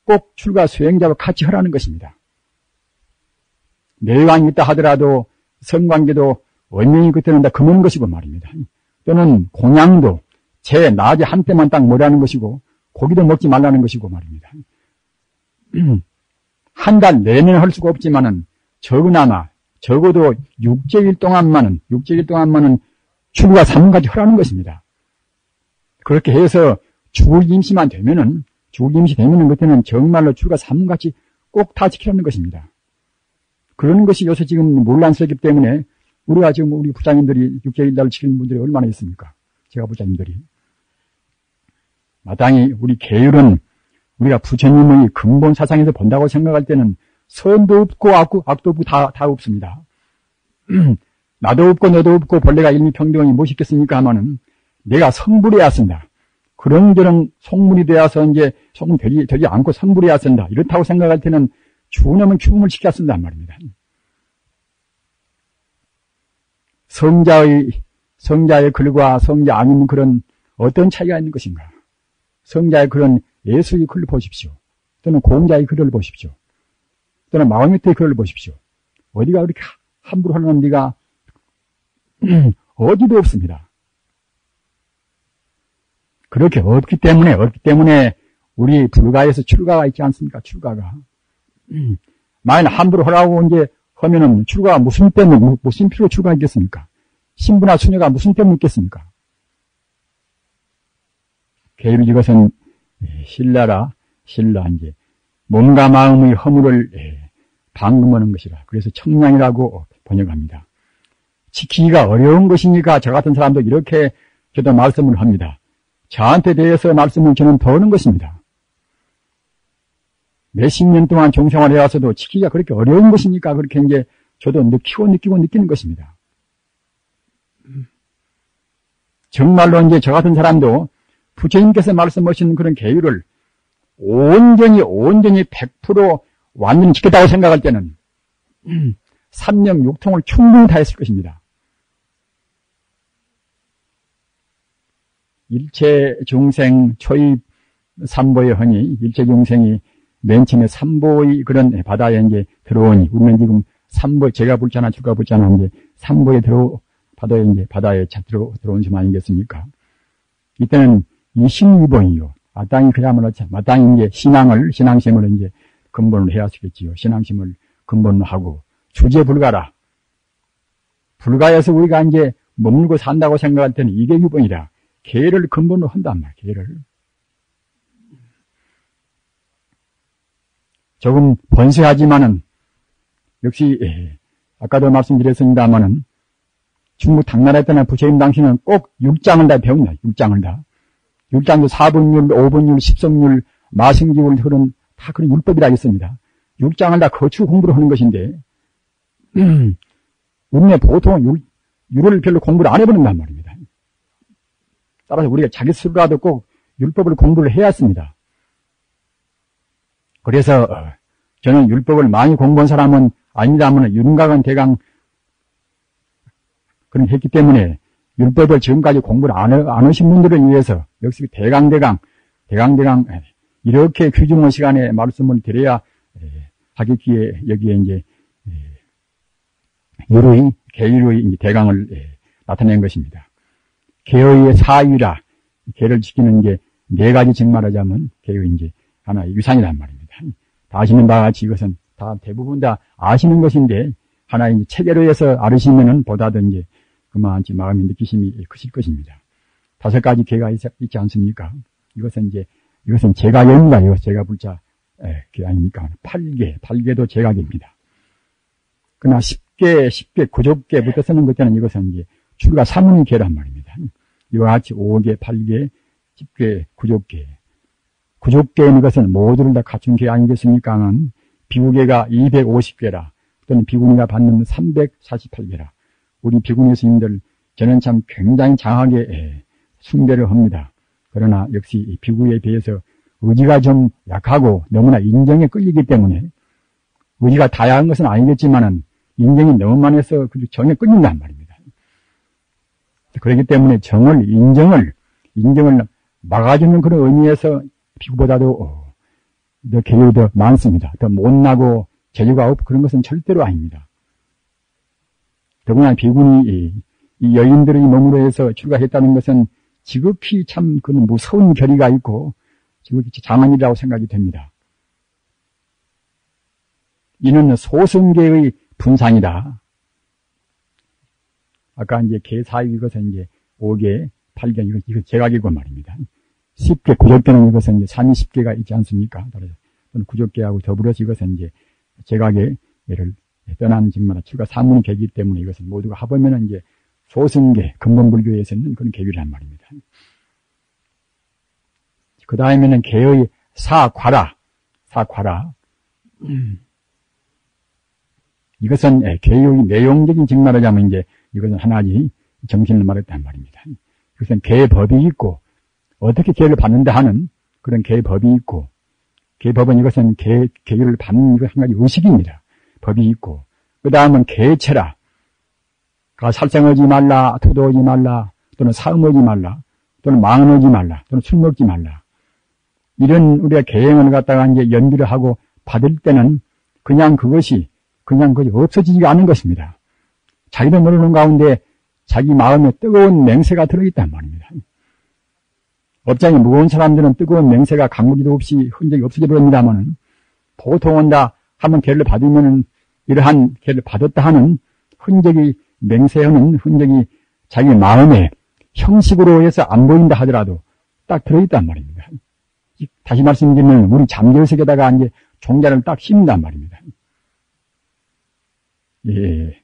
꼭 출가 수행자와 같이 하라는 것입니다. 내광이 있다 하더라도 성관계도 원명이 그때는 다 금하는 것이고 말입니다. 또는 공양도 제 낮에 한때만 딱 먹으라는 것이고 고기도 먹지 말라는 것이고 말입니다. 한 달 내내는 할 수가 없지만은 적어도 6제일 동안만은 출가 사문까지 하라는 것입니다. 그렇게 해서 죽을 임시만 되면은 그때는 정말로 출가 사문같이 꼭 다 지키라는 것입니다. 그런 것이 요새 지금 논란스럽기 때문에 우리가 지금 우리 부장님들이 6제일날을 지키는 분들이 얼마나 있습니까? 제가 부장님들이. 마땅히 우리 계율은 우리가 부처님의 근본 사상에서 본다고 생각할 때는 선도 없고 악도 없고 다 없습니다. 나도 없고 너도 없고 본래가 일미평등하니 무엇이겠습니까 하면은 내가 성불해야 쓴다. 그런저런 속물이 되어서 이제 속물 되지 않고 성불해야 쓴다. 이렇다고 생각할 때는 주념은 규범을 지켜야 쓴단 말입니다. 성자의 글과 성자 아닌 그런 어떤 차이가 있는 것인가? 성자의 그런 예수의 글을 보십시오. 또는 공자의 글을 보십시오. 또는 마음밑의 글을 보십시오. 어디가 그렇게 함부로 하는 데가 어디도 없습니다. 그렇게 없기 때문에 우리 불가에서 출가가 있지 않습니까? 출가가. 만일 함부로 하라고 이제 하면은 출가가 무슨 필요로 출가했겠습니까? 신부나 수녀가 무슨 때문에 있겠습니까? 계율 이것은 신라 이제 몸과 마음의 허물을 방금하는 것이라. 그래서 청량이라고 번역합니다. 지키기가 어려운 것이니까 저 같은 사람도 이렇게 저도 말씀을 합니다. 저한테 대해서 말씀을 저는 더 하는 것입니다. 몇십 년 동안 종생활을 해왔어도 지키기가 그렇게 어려운 것이니까 그렇게 이제 저도 느끼고 느끼는 것입니다. 정말로 이제 저 같은 사람도 부처님께서 말씀하신 그런 계율을 온전히 100% 완전히 지켰다고 생각할 때는 삼령육통을 충분히 다 했을 것입니다. 일체 중생 초입 삼보에 허니 일체 중생이 맨 처음에 삼보의 그런 바다에 이제 들어오니 우리는 지금 삼보 제가 불자나 주가 불자나 이제 삼보에 바다에 들어온 셈 아니겠습니까? 이때는 이 신위본이요. 마땅히 그야말로 마땅히 이제 신앙심을 이제 근본으로 해야 하겠지요. 신앙심을 근본으로 하고 주제 불가라. 불가해서 우리가 이제 머물고 산다고 생각할 때는 이게 유본이라. 계를 근본으로 한단 말이야. 계를. 조금 번세하지만은 역시 아까도 말씀드렸습니다만은 중국 당나라 때나 부처님 당시는 꼭 6장을 다 배웁니다. 6장을 다. 6장도 4분율, 5분율, 10성율, 마승기율 그런 다 그런 율법이라 했습니다. 6장을 다 거치고 공부를 하는 것인데 우리는 보통 율을 별로 공부를 안 해보는단 말입니다. 따라서 우리가 자기 스스로라도 꼭 율법을 공부를 해야 합니다. 그래서 저는 율법을 많이 공부한 사람은 아닙니다만 윤곽은 대강 그런 했기 때문에 율법을 지금까지 공부를 안 하신 분들을 위해서 역시 대강 이렇게 귀중한 시간에 말씀을 드려야 하겠기에 여기에 이제 계율의 이제 대강을 나타낸 것입니다. 계의 사유라 계를 지키는 게 네 가지 증말하자면 계의 이제 하나의 유산이란 말입니다. 다 아시는 바와 같이 이것은 다 대부분 다 아시는 것인데 하나의 이제 체계로 해서 알으시면은 보다도 이제 그만치 마음의 느끼심이 크실 것입니다. 5가지 계가 있지 않습니까? 이것은 제가계입니다. 이거 제가 불자 계 아닙니까? 8계도 제가계입니다. 그러나 10계, 구족계부터 쓰는 것 때는 이것은 이제 출가 사문계란 말입니다. 이와 같이 5계, 8계, 10계, 구족계. 구족계인 것은 모두를 다 갖춘 계 아니겠습니까? 비구계가 250개라 또는 비구니가 받는 348개라. 우리 비구니 스님들 저는 참 굉장히 장하게 숭배를 합니다. 그러나 역시 이 비구에 비해서 의지가 좀 약하고 너무나 인정에 끌리기 때문에 의지가 다양한 것은 아니겠지만은 인정이 너무 많아서 정에 끌린단 말입니다. 그렇기 때문에 인정을 막아주는 그런 의미에서 비구보다도 더 계율이 더 많습니다. 더 못나고 재주가 없고 그런 것은 절대로 아닙니다. 더구나 비구니 이 여인들의 몸으로 해서 출가했다는 것은 지극히 참 그 무서운 결의가 있고 지극히 장한 일이라고 생각이 됩니다. 이는 소승계의 분상이다. 아까 이제 계사유 이것은 이제 5계, 8계 이거 제각이고 말입니다. 10계, 구족계는 이것은 이제 30개가 있지 않습니까? 또는 구족계하고 더불어서 이것은 이제 제각의 예를 떠난 정말 출가 사문이 계기 때문에 이것은 모두가 합하면은 이제 소승계, 근본불교에서는 그런 계율이란 말입니다. 그 다음에는 계의 사과라. 이것은 계의 내용적인 직말하자면 이제 이것은 하나지 정신을 말했단 말입니다. 이것은 계법이 있고 어떻게 계를 받는다 하는 그런 계법이 있고 계법은 이것은 계율을 받는 한 가지 의식입니다. 법이 있고 그 다음은 계체라. 살생하지 말라, 토도하지 말라, 또는 사음하지 말라, 또는 망언하지 말라, 또는 술 먹지 말라. 이런 우리가 계행을 갖다가 이제 연기를 하고 받을 때는 그냥 그것이 없어지지가 않은 것입니다. 자기도 모르는 가운데 자기 마음에 뜨거운 맹세가 들어있단 말입니다. 업장이 무거운 사람들은 뜨거운 맹세가 강무리도 없이 흔적이 없어져 버립니다만 보통은 다 한번 계를 받으면은 이러한 개를 받았다 하는 흔적이 맹세하는 흔적이 자기 마음에 형식으로 해서 안 보인다 하더라도 딱 들어있단 말입니다. 다시 말씀드리면 우리 잠결석에다가 이제 종자를 딱 심는단 말입니다. 예.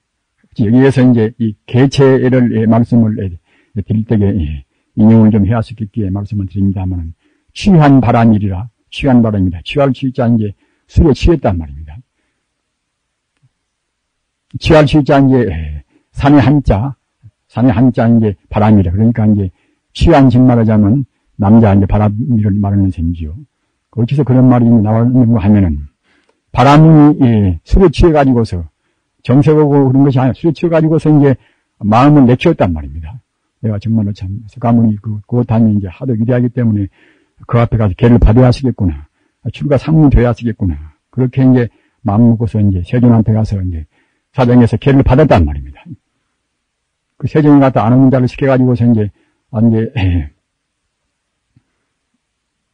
여기에서 이제 이 개체를 말씀을 드릴 때에 인용을 좀 해야 하겠기에 말씀을 드립니다만 취한 바람이라 취한 바람이다. 취할 취자 이제 술에 취했단 말입니다. 취할 취자 이제 산의 한자 이제 바람이라. 그러니까 이제 취한 즉 말하자면 남자 이제 바람이를 말하는 셈이지요. 어디서 그런 말이 나왔는가 하면은 바람이 술에 취해가지고서 정색하고 그런 것이 아니라 술에 취해가지고서 이제 마음을 내키웠단 말입니다. 내가 정말로 참 가문이 그것하면 이제 하도 위대하기 때문에 그 앞에 가서 개를 받아야 하시겠구나. 출가 상문돼야 하시겠구나. 그렇게 이제 마음 먹고서 이제 세존한테 가서 이제 사정에서 개를 받았단 말입니다. 그 세존이 갖다 안 오는 자를 시켜가지고서 이제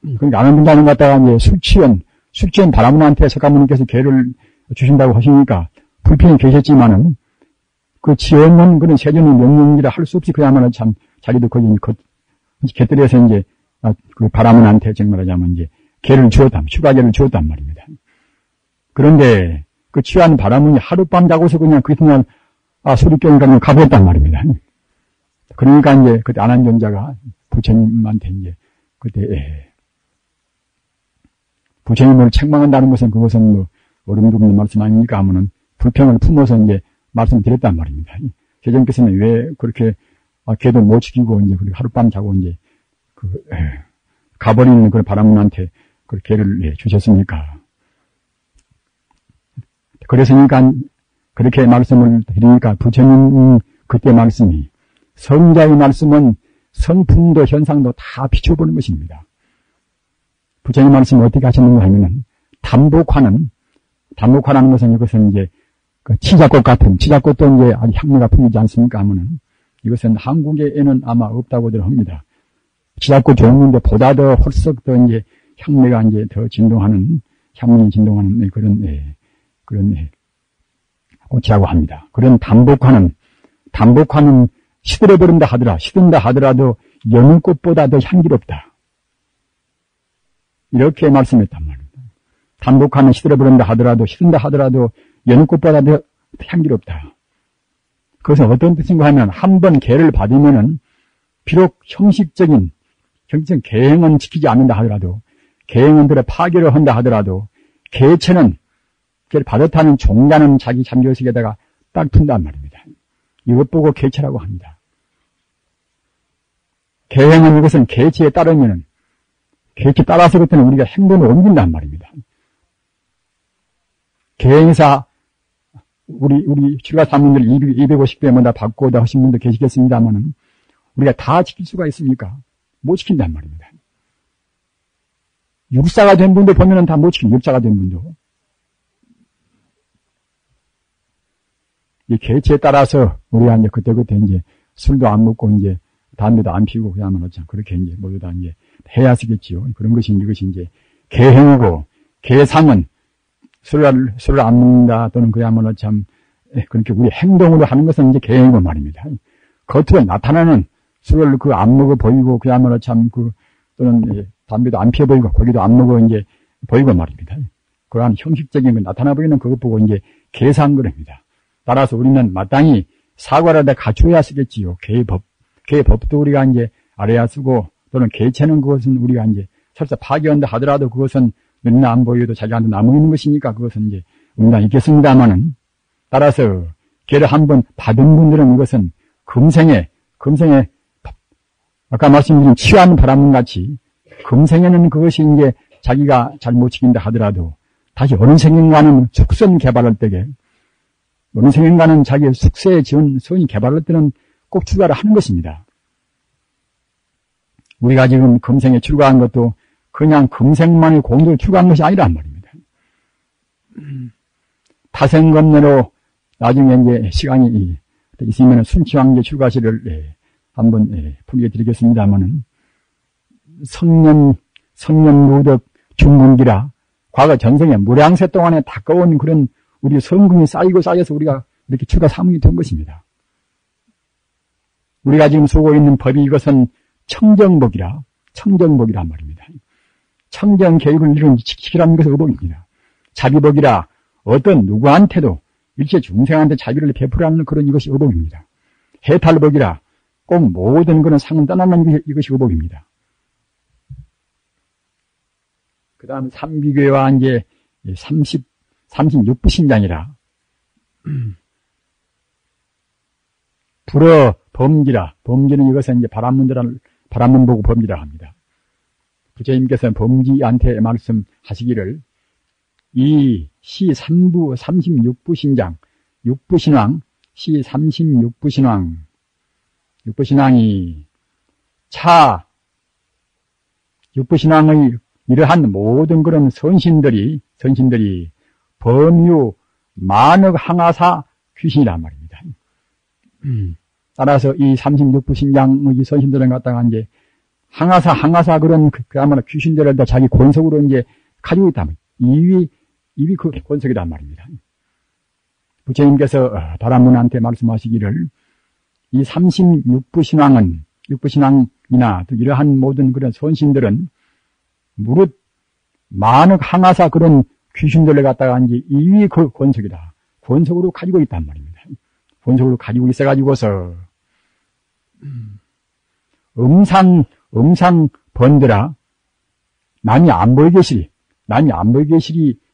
그러니까 안 오는 자는 갖다가 이제 술 취한 바라문한테 석가모니께서 개를 주신다고 하시니까 불편히 계셨지만은 그 지엄은 그런 세존의 명령이라 할 수 없이 그야말로 참 자기도 거기 개들에서 이제 그 바라문한테 정말 하자면 이제 개를 주었단, 휴가개를 주었단 말입니다. 그런데 그 취한 바라문이 하룻밤 자고서 그냥 그 이튿날 술이 깨니까 가버렸단 말입니다. 그러니까 이제 그때 안한존자가 부처님한테 이제 그때 부처님을 책망한다는 것은 그것은 뭐 어른부분의 말씀 아닙니까 하면은 불평을 품어서 이제 말씀드렸단 말입니다. 세존께서는 왜 그렇게 걔도 못 지키고 이제 그렇게 하룻밤 자고 이제 가버리는 그런 바람문한테 그 개를 주셨습니까? 그래서니까 그렇게 말씀을 드리니까 부처님 그때 말씀이 성자의 말씀은 성품도 현상도 다 비춰보는 것입니다. 부처님 말씀을 어떻게 하셨는가 하면은 담복화는 것은 이것은 이제 그 치자꽃 치자꽃도 이제 아주 향내가 풍기지 않습니까 하면은 이것은 한국에는 아마 없다고들 합니다. 치자꽃 종류인데 보다 더 홀썩 더 이제 향내가 이제 더 진동하는 향문이 진동하는 그런 꽃이라고 합니다. 그런 담복화는 시들어버린다 하더라도 여느 꽃보다 더 향기롭다. 이렇게 말씀했단 말입니다. 담복화는 시들어버린다 하더라도 여느 꽃보다 더 향기롭다. 그것은 어떤 뜻인가 하면 한 번 개를 받으면은 비록 형식적인 계행은 지키지 않는다 하더라도 계행은 들어 파괴를 한다 하더라도 개체는 개를 받았다는 종자는 자기 잠결석에다가 딱 둔단 말입니다. 이것 보고 개체라고 합니다. 계행은 이것은 개체에 따르면은 개체 따라서 그때는 우리가 행동을 옮긴단 말입니다. 계행사 우리 출가사문들 250배마다 받고다 하신 분도 계시겠습니다만은 우리가 다 지킬 수가 있습니까? 못 지킨단 말입니다. 육사가 된 분도 보면은 다 못 지킨 육사가 된 분도. 이 개체에 따라서 우리가 이제 그때 이제 술도 안 먹고 이제 담배도 안 피우고 그야말로 참 그렇게 이제 모두 다 이제 해야 쓰겠지요. 그런 것이 이것이 이제 계행이고 계상은 술을 안 먹는다 또는 그야말로 참 그렇게 우리 행동으로 하는 것은 이제 계행이고 말입니다. 겉으로 나타나는 술을 안 먹어 보이고 그야말로 참 또는 담배도 안 피워 보이고 고기도 안 먹어 이제 보이고 말입니다. 그러한 형식적인 거 나타나 보이는 그것 보고 이제 계산 거랍니다. 따라서 우리는 마땅히 사과를 다 갖추어야 쓰겠지요. 개법도 우리가 이제 알아야 쓰고 또는 개체는 그것은 우리가 이제 설사 파괴한다 하더라도 그것은 맨날 안 보여도 자기한테 남아있는 것이니까 그것은 이제 응당 있겠습니다만은 따라서 개를 한번 받은 분들은 이것은 금생에 아까 말씀드린 취한 바람문 같이 금생에는 그것이 이제 자기가 잘 못 지킨다 하더라도 다시 어느 생인가는 숙선 개발할 때게 어느 생인가는 자기 숙세에 지은 선이 개발할 때는 꼭 출가를 하는 것입니다. 우리가 지금 금생에 출가한 것도 그냥 금생만의 공덕을 출가한 것이 아니란 말입니다. 타생검내로 나중에 이제 시간이 있으면 순치왕제 출가시를 한번 풀게 드리겠습니다만은 성년 무덕 중문기라 과거 전생에 무량세 동안에 닦아온 그런 우리 성금이 쌓이고 쌓여서 우리가 이렇게 추가 사문이 된 것입니다. 우리가 지금 쓰고 있는 법이 이것은 청정법이란 말입니다. 청정 계율을 이룬 지키라는 것은 의복입니다. 자비법이라 어떤 누구한테도 일체 중생한테 자비를 베풀라는 그런 이것이 의복입니다. 해탈법이라 꼭 모든 그런 상은 떠나는 이것이 의복입니다. 그 다음 삼비교와 이제 36부 신장이라 불어 범기라. 범기는 이것은 이제 바람문 보고 범기라 합니다. 부처님께서는 범기한테 말씀하시기를 이 시 3부 36부 신장, 6부 신왕, 시 36부 신왕, 6부 신왕이 6부 신왕의 이러한 모든 그런 선신들이 범유 만억 항아사 귀신이란 말입니다. 따라서 이 36부 신장의 선신들은 갖다가 이제 항아사 그런 그야말로 귀신들을 다 자기 권속으로 이제 가지고 있다. 입이 그 권속이란 말입니다. 부처님께서 바람문한테 말씀하시기를 이 36부 신왕은 6부 신왕이나 또 이러한 모든 그런 선신들은 무릇 만억 항아사 그런 귀신들을 갖다가 이제 이위 그 권속이다. 권속으로 가지고 있단 말입니다. 권속으로 가지고 있어가지고서 음상 번드라 남이 안 보이게 시리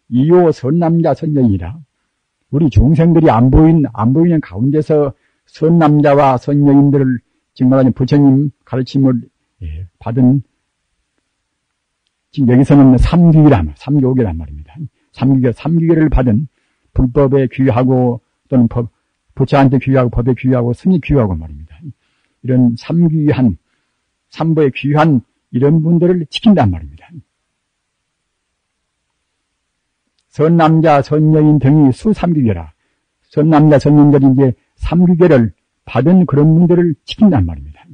이요 선남자 선녀이라. 우리 중생들이 안 보이는 가운데서 선남자와 선녀인들을 지금 말하는 부처님 가르침을 받은 지금 여기서는 삼교계란 말입니다. 삼교계를 받은 불법에 귀하고 또는 부처한테 귀하고 법에 귀하고 승에 귀하고 말입니다. 이런 삼보에 귀한 이런 분들을 지킨단 말입니다. 선남자, 선녀인 등이 수삼규계라. 선남자, 선녀인들이 이제 삼규계를 받은 그런 분들을 지킨단 말입니다.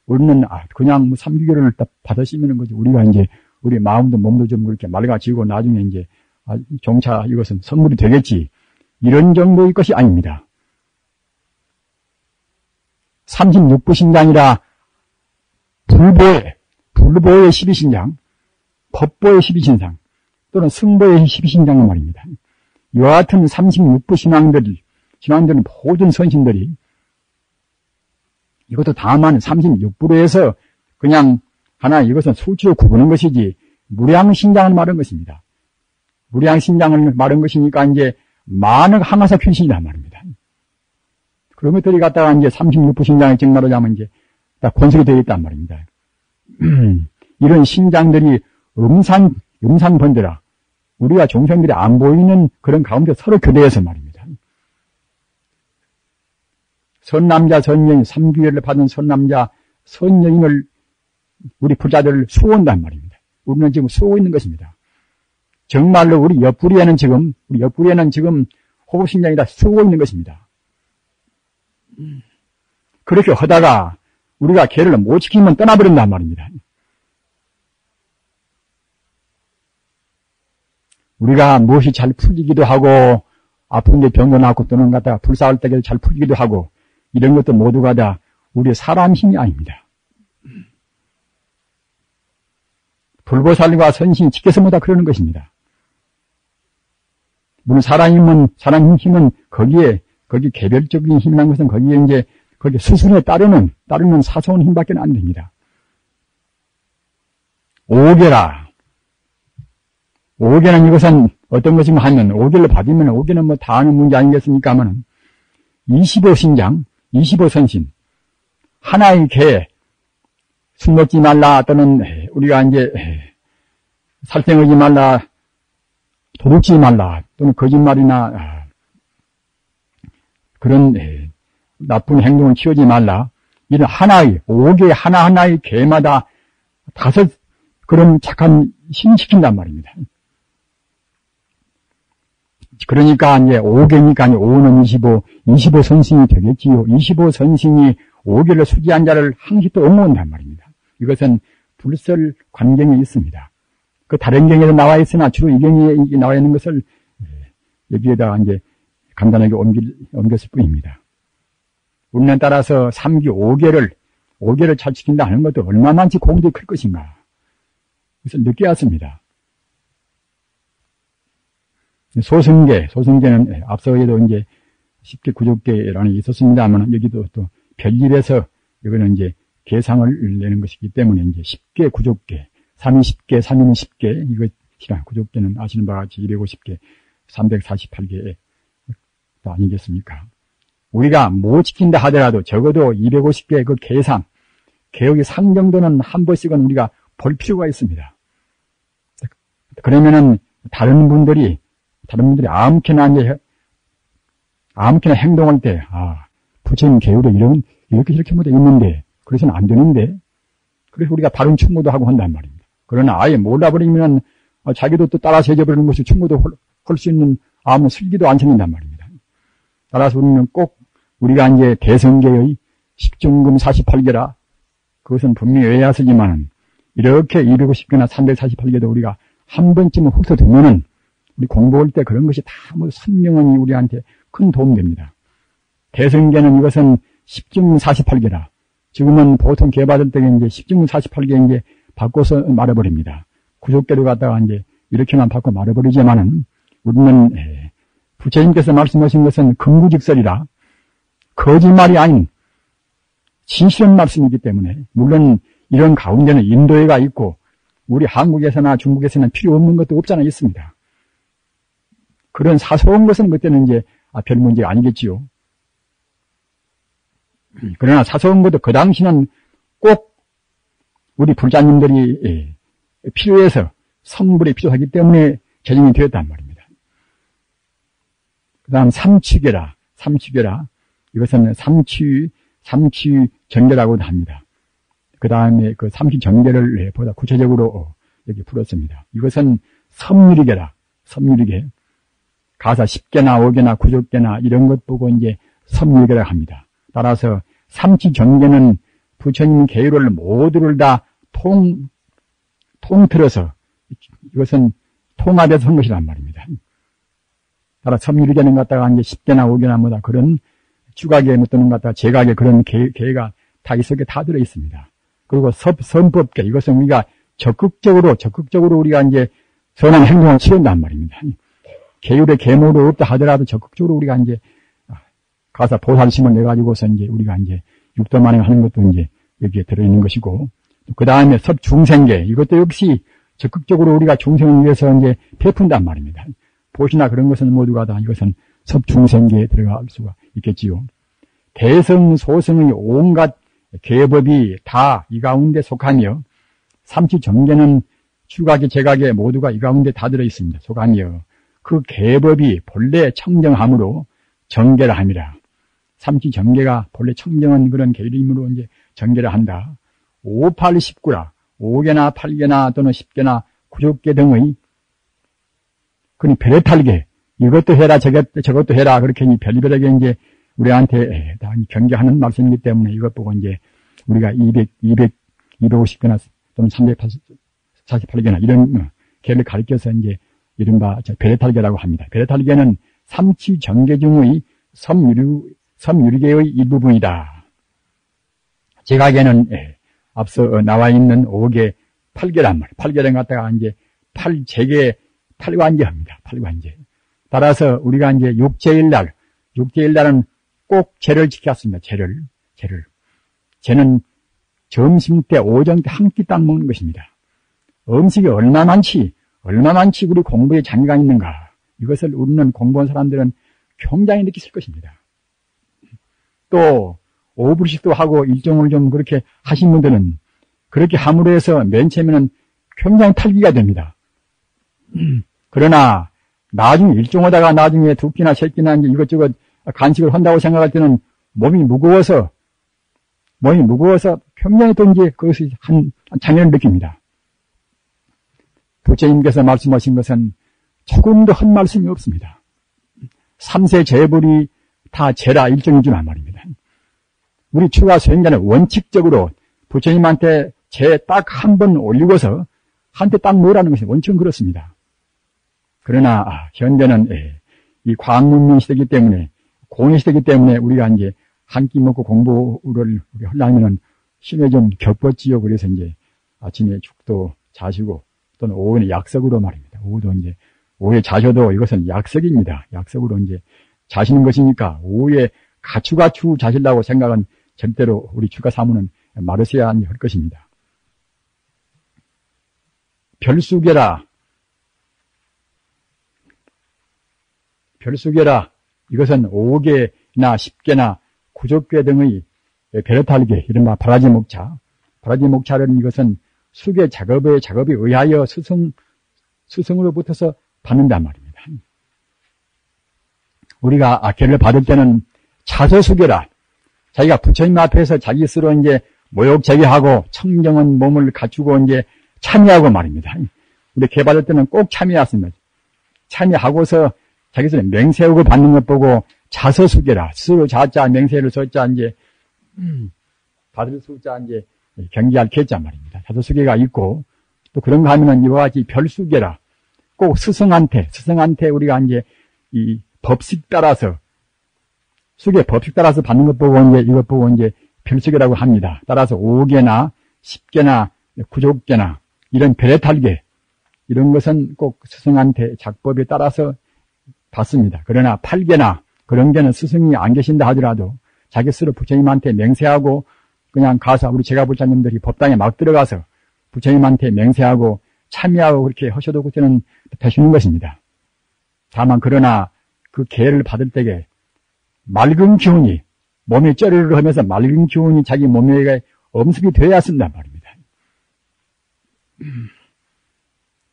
우리는 그냥 삼규계를 받으시면 거지. 우리가 이제 우리 마음도 몸도 좀 그렇게 맑아지고 나중에 이제 종차 이것은 선물이 되겠지. 이런 정도의 것이 아닙니다. 36부 신장이라 불보의 12신장, 법보의 12신장, 또는 승보의 12신장은 말입니다. 이와 같은 36부 신왕들은 모든 선신들이 이것도 다만 36부로 해서 그냥 하나 이것은 수치로 구분한 것이지 무량신장을 말한 것입니다. 무량신장을 말한 것이니까 이제 만억 항아사 귀신이란 말입니다. 그런 것들이 갖다가 이제 36부 신장에 증말하자면 이제 다 권속이 되어 있단 말입니다. 이런 신장들이 음산번들아 우리가 종생들이 안 보이는 그런 가운데 서로 교대해서 말입니다. 선남자, 선여인, 삼규회를 받은 선남자, 선여인을 우리 부자들을 수호한단 말입니다. 우리는 지금 수호하고 있는 것입니다. 정말로 우리 옆구리에는 지금 호흡신장이 다 수호하고 있는 것입니다. 그렇게 하다가 우리가 걔를 못 지키면 떠나버린단 말입니다. 우리가 무엇이 잘 풀리기도 하고 아픈데 병도 낫고 또는 갖다가 불사할 때 잘 풀리기도 하고 이런 것도 모두가 다 우리의 사람 힘이 아닙니다. 불보살과 선신 직계서마다 그러는 것입니다. 물론 사람 힘은 거기 개별적인 힘이라는 것은 거기에 이제 거기 수순에 따르는 사소한 힘밖에 안 됩니다. 오계는 이것은 어떤 것인가 하면 오계를 받으면 오계는 뭐 다 아는 문제 아니겠습니까? 하면 25신장, 25선신 하나의 개 술 먹지 말라 또는 우리가 이제 살생하지 말라 도둑질 말라 또는 거짓말이나 그런 나쁜 행동을 취하지 말라 이런 하나의 오계 하나하나의 개마다 5 그런 착한 신시킨단 말입니다. 그러니까 이제 5개니까 5는 25 선신이 되겠지요. 25 선신이 5개를 수지한 자를 항시 또 옹호한단 말입니다. 이것은 불설 관경에 있습니다. 그 다른 경에도 나와 있으나 주로 이 경에 나와 있는 것을 여기에다가 이제 간단하게 옮겼을 뿐입니다. 우리는 따라서 3기 5개를 잘 지킨다 하는 것도 얼마만치 공덕이 클 것인가. 그래서 늦게 왔습니다. 소승계는 앞서에도 이제 10개, 9족계라는 게 있었습니다만, 여기도 또 별일에서 이거는 이제 계상을 내는 것이기 때문에 이제 10개, 9족계, 3인 10개, 3인 10개, 이것이랑 9족계는 아시는 바와 같이 250개, 348개 아니겠습니까? 우리가 못 지킨다 하더라도 적어도 250개 그 계상, 개혁의 상 정도는 한 번씩은 우리가 볼 필요가 있습니다. 그러면은 다른 분들이 아무렇게나 행동할 때, 부처님 계율에 이렇게 저렇게 있는데, 그래서는 안 되는데, 그래서 우리가 바른 충고도 하고 한단 말입니다. 그러나 아예 몰라버리면 자기도 또 따라서 해줘버리는 것이 충고도 할 수 있는 아무 슬기도 안 생긴단 말입니다. 따라서 우리는 꼭 우리가 이제 대성계의 10중금 48개라, 그것은 분명히 외야쓰지만은, 이렇게 250개나 348개도 우리가 한 번쯤은 훑어두면은, 우리 공부할 때 그런 것이 다 선명하니 우리한테 큰 도움 됩니다. 대성계는 이것은 10중금 48개라. 지금은 보통 개받을 때 이제 10중금 48개 이제 바꿔서 말해버립니다. 구족계로 갖다가 이제 이렇게만 바꿔 말해버리지만은, 우리는 부처님께서 말씀하신 것은 근구직설이라 거짓말이 아닌 진실한 말씀이기 때문에, 물론 이런 가운데는 인도회가 있고 우리 한국에서나 중국에서는 필요 없는 것도 없잖아 있습니다. 그런 사소한 것은 그때는 이제 별 문제가 아니겠지요. 그러나 사소한 것도 그 당시는 꼭 우리 불자님들이 필요해서 성불이 필요하기 때문에 제정이 되었단 말입니다. 그 다음 삼취계라. 이것은 삼취전계라고도 합니다. 그 다음에 그 삼취전계를 보다 구체적으로 여기 풀었습니다. 이것은 섭유리계라. 가사 10개나 5개나 9족계나 이런 것 보고 이제 섭유리계라고 합니다. 따라서 삼취전계는 부처님 계율을 모두를 다 통틀어서 이것은 통합해서 한 것이란 말입니다. 따라 섭유리계는 갖다가 이제 10개나 5개나 뭐다 그런 주각에 또는 갖다가 제각에 그런 계가 다 이 속에 다 들어 있습니다. 그리고 선법계, 이것은 우리가 적극적으로 우리가 이제 선한 행동을 취한단 말입니다. 계율의 계모도 없다 하더라도 적극적으로 우리가 이제 가서 보살심을 내가지고서 이제 우리가 이제 육도만행 하는 것도 이제 여기에 들어있는 것이고, 그 다음에 섭중생계, 이것도 역시 적극적으로 우리가 중생을 위해서 이제 베푼단 말입니다. 보시나 그런 것은 모두가 다 이것은 섭중생계에 들어갈 수가 있겠지요. 대성, 소성의 온갖 계법이 다 이 가운데 속하며, 삼취정계는 주각에 제각에 모두가 이 가운데 다 들어 있습니다. 속하며 그 계법이 본래 청정함으로 정계라 함이라. 삼취정계가 본래 청정한 그런 계율이므로 이제 정계라 한다. 5, 8, 19라. 5개나 8개나 또는 10개나 9족계 등의 그니 별의탈계, 이것도 해라 저것도 해라 그렇게 별별하게 이제 우리한테 다 경계하는 말씀이기 때문에 이것 보고 이제 우리가 250개나 또는 348개나 이런 계를 가리켜서 이제 이른바 별의탈계라고 합니다. 별의탈계는 삼취정계 중의 섭유리계의 일부분이다. 제각에는 앞서 나와 있는 5개, 8개란 말이에요. 8개를 갖다가 이제 8제개 8관제합니다. 8관제. 따라서 우리가 이제 육제일날은 꼭 제를 지켰습니다. 제를. 제는 점심 때, 오전 때 한 끼 딱 먹는 것입니다. 음식이 얼마만치 우리 공부에 장애가 있는가. 이것을 우리는 공부한 사람들은 굉장히 느끼실 것입니다. 또, 오불식도 하고 일정을 좀 그렇게 하신 분들은 그렇게 함으로 해서 맨 처음에는 굉장히 탈기가 됩니다. 그러나 나중에 일종하다가 나중에 두 끼나 세 끼나 이제 이것저것 간식을 한다고 생각할 때는 몸이 무거워서 굉장히 또 이제 그것이 한 장애를 느낍니다. 부처님께서 말씀하신 것은 조금도 한 말씀이 없습니다. 삼세 제불이 다 제라 일종이지만 말입니다. 우리 추가 수행자는 원칙적으로 부처님한테 제 딱 한 번 올리고서 한테 딱 넣으라는 것이 원칙은 그렇습니다. 그러나 현대는 이 과학문명 시대이기 때문에, 공의 시대이기 때문에 우리가 이제 한 끼 먹고 공부를 하려면은 힘에 좀 겹었지요. 그래서 이제 아침에 죽도 자시고 또는 오후에 약석으로 말입니다. 오후도 이제 오후에 자셔도 이것은 약석입니다. 약석으로 이제 자시는 것이니까 오후에 가추가추 자시려고 생각은 절대로 우리 출가 사무는 말으셔야 할 것입니다. 별수계라. 별수계라. 이것은 5개나 10개나 구족계 등의 베르탈계, 이른바 바라지 목차. 바라지 목차는 이것은 수계 작업에 의하여 스승으로부터서 받는단 말입니다. 우리가 계를 받을 때는 자서수계라. 자기가 부처님 앞에서 자기 스스로 이제 모욕제기하고 청정한 몸을 갖추고 이제 참여하고 말입니다. 우리 계 받을 때는 꼭 참여했습니다. 참여하고서 자기 스스로 맹세하고 받는 것 보고 자서수계라. 스스로 자자 맹세를 서자 이제 받을 수자 이제 경기할 계자 말입니다. 자서수계가 있고 또 그런가 하면은 이와 같이 별수계라. 꼭 스승한테 우리가 이제 이 법식 따라서 수계 법식 따라서 받는 것 보고 이제 이것 보고 이제 별수계라고 합니다. 따라서 5개나 10개나 9족계나 이런 베레탈계 이런 것은 꼭 스승한테 작법에 따라서 받습니다. 그러나 8개나 그런 게는 스승이 안 계신다 하더라도 자기 스스로 부처님한테 맹세하고 그냥 가서 우리 제가불자님들이 법당에 막 들어가서 부처님한테 맹세하고 참여하고 그렇게 하셔도 그때는 되시는 것입니다. 다만 그러나 그 계를 받을 때에 맑은 기운이 몸에 쩌르르 하면서 맑은 기운이 자기 몸에 엄습이 되어야 쓴단 말입니다.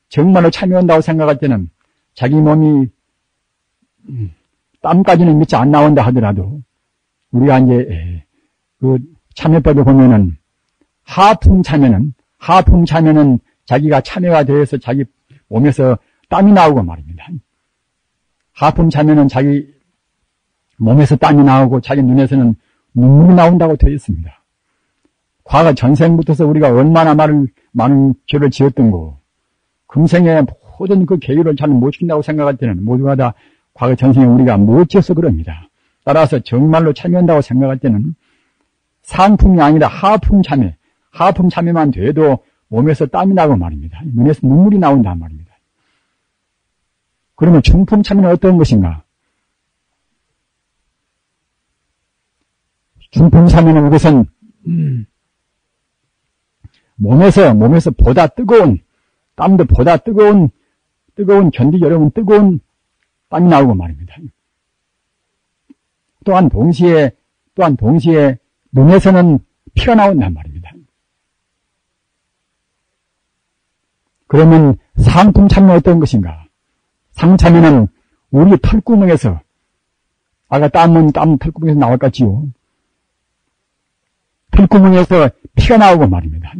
정말로 참여한다고 생각할 때는 자기 몸이 땀까지는 미처 안 나온다 하더라도 우리가 이제 그 참여법에 보면은 하풍 참여는 자기가 참여가 되어서 자기 몸에서 땀이 나오고 말입니다. 하풍 참여는 자기 몸에서 땀이 나오고 자기 눈에서는 눈물이 나온다고 되어 있습니다. 과거 전생부터서 우리가 얼마나 많은 죄를 지었던 거, 금생에 모든 그 계율을 잘 못 지킨다고 생각할 때는 모두가 다 과거 전생에 우리가 못 지어서 그럽니다. 따라서 정말로 참여한다고 생각할 때는 상품이 아니라 하품 참여만 돼도 몸에서 땀이 나고 말입니다. 눈에서 눈물이 나온단 말입니다. 그러면 중품 참여는 어떤 것인가? 중품 참여는 이것은 몸에서 보다 뜨거운 땀도 보다 뜨거운 견디기 어려운 뜨거운 땀이 나오고 말입니다. 또한 동시에 눈에서는 피가 나온단 말입니다. 그러면 상품 참여는 어떤 것인가? 상참여는 우리 털구멍에서 아까 땀은 털구멍에서 나올 것 같지요. 털구멍에서 피가 나오고 말입니다.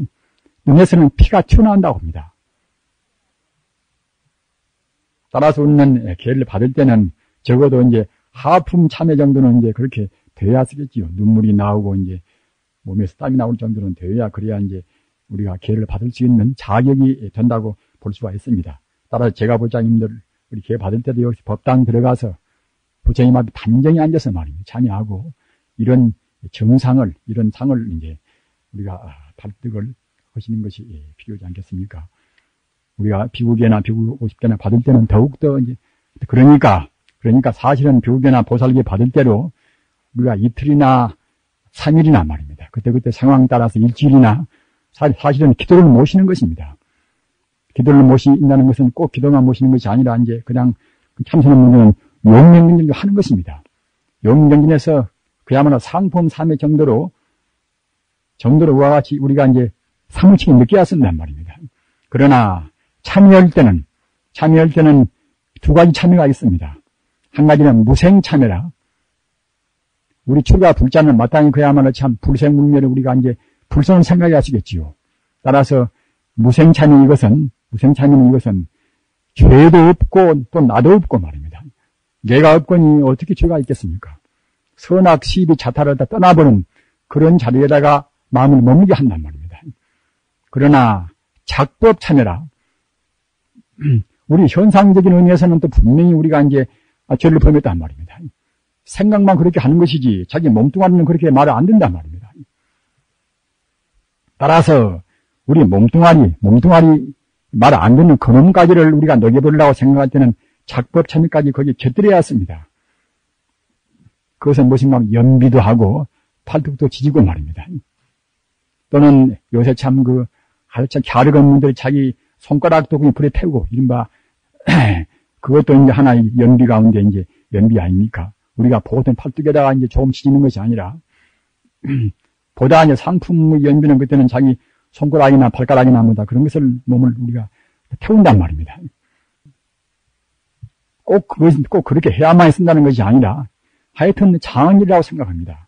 눈에서는 피가 튀어나온다고 합니다. 따라서 우리는 계를 받을 때는 적어도 이제 하품 참여 정도는 이제 그렇게 돼야 쓰겠지요. 눈물이 나오고 이제 몸에서 땀이 나올 정도는 돼야 그래야 이제 우리가 계를 받을 수 있는 자격이 된다고 볼 수가 있습니다. 따라서 제가 부장님들 우리 계 받을 때도 역시 법당 들어가서 부처님 앞에 단정히 앉아서 말입니다. 참여하고 이런 정상을 이런 상을 이제 우리가 발득을 하시는 것이 필요하지 않겠습니까? 우리가 비구계나 비구 50개나 받을 때는 더욱더 이제 그러니까 사실은 비구계나 보살계 받을 때로 우리가 이틀이나 3일이나 말입니다. 그때 상황 따라서 일주일이나 사실은 기도를 모시는 것입니다. 기도를 모신다는 것은 꼭 기도만 모시는 것이 아니라 이제 그냥 참선한 분들은 용맹정진을 하는 것입니다. 용맹정진에서 그야말로 상품 3회 정도로 우와 같이 우리가 이제 사무치게 느껴야 쓴단 말입니다. 그러나 참여할 때는 두 가지 참여가 있습니다. 한 가지는 무생 참여라. 우리 출가 불자는 마땅히 그야말로 참 불생불멸을 우리가 이제 불성을 생각해 하시겠지요. 따라서 무생 참여 이것은 죄도 없고 또 나도 없고 말입니다. 내가 없거니 어떻게 죄가 있겠습니까? 선악 시비 자타를 다 떠나버린 그런 자리에다가 마음을 머물게 한단 말입니다. 그러나 작법 참여라. 우리 현상적인 의미에서는 또 분명히 우리가 이제 죄를 범했단 말입니다. 생각만 그렇게 하는 것이지 자기 몸뚱아리는 그렇게 말을 안 듣는단 말입니다. 따라서 우리 몸뚱아리 말을 안 듣는 그놈까지를 우리가 녹여보려고 생각할 때는 작법천리까지 거기에 곁들여야 했습니다. 그것은 무엇인가 하면 연비도 하고 팔뚝도 지지고 말입니다. 또는 요새 참 참 갸륵 없는들 자기 손가락도 그냥 불에 태우고 이른바 그것도 이제 하나의 연비 가운데 이제 연비 아닙니까? 우리가 보통 팔뚝에다가 이제 조금 지지는 것이 아니라 보다 이제 상품의 연비는 그때는 자기 손가락이나 발가락이나 뭐다 그런 것을 몸을 우리가 태운단 말입니다. 꼭 그렇게 해야만 쓴다는 것이 아니라 하여튼 장일이라고 생각합니다.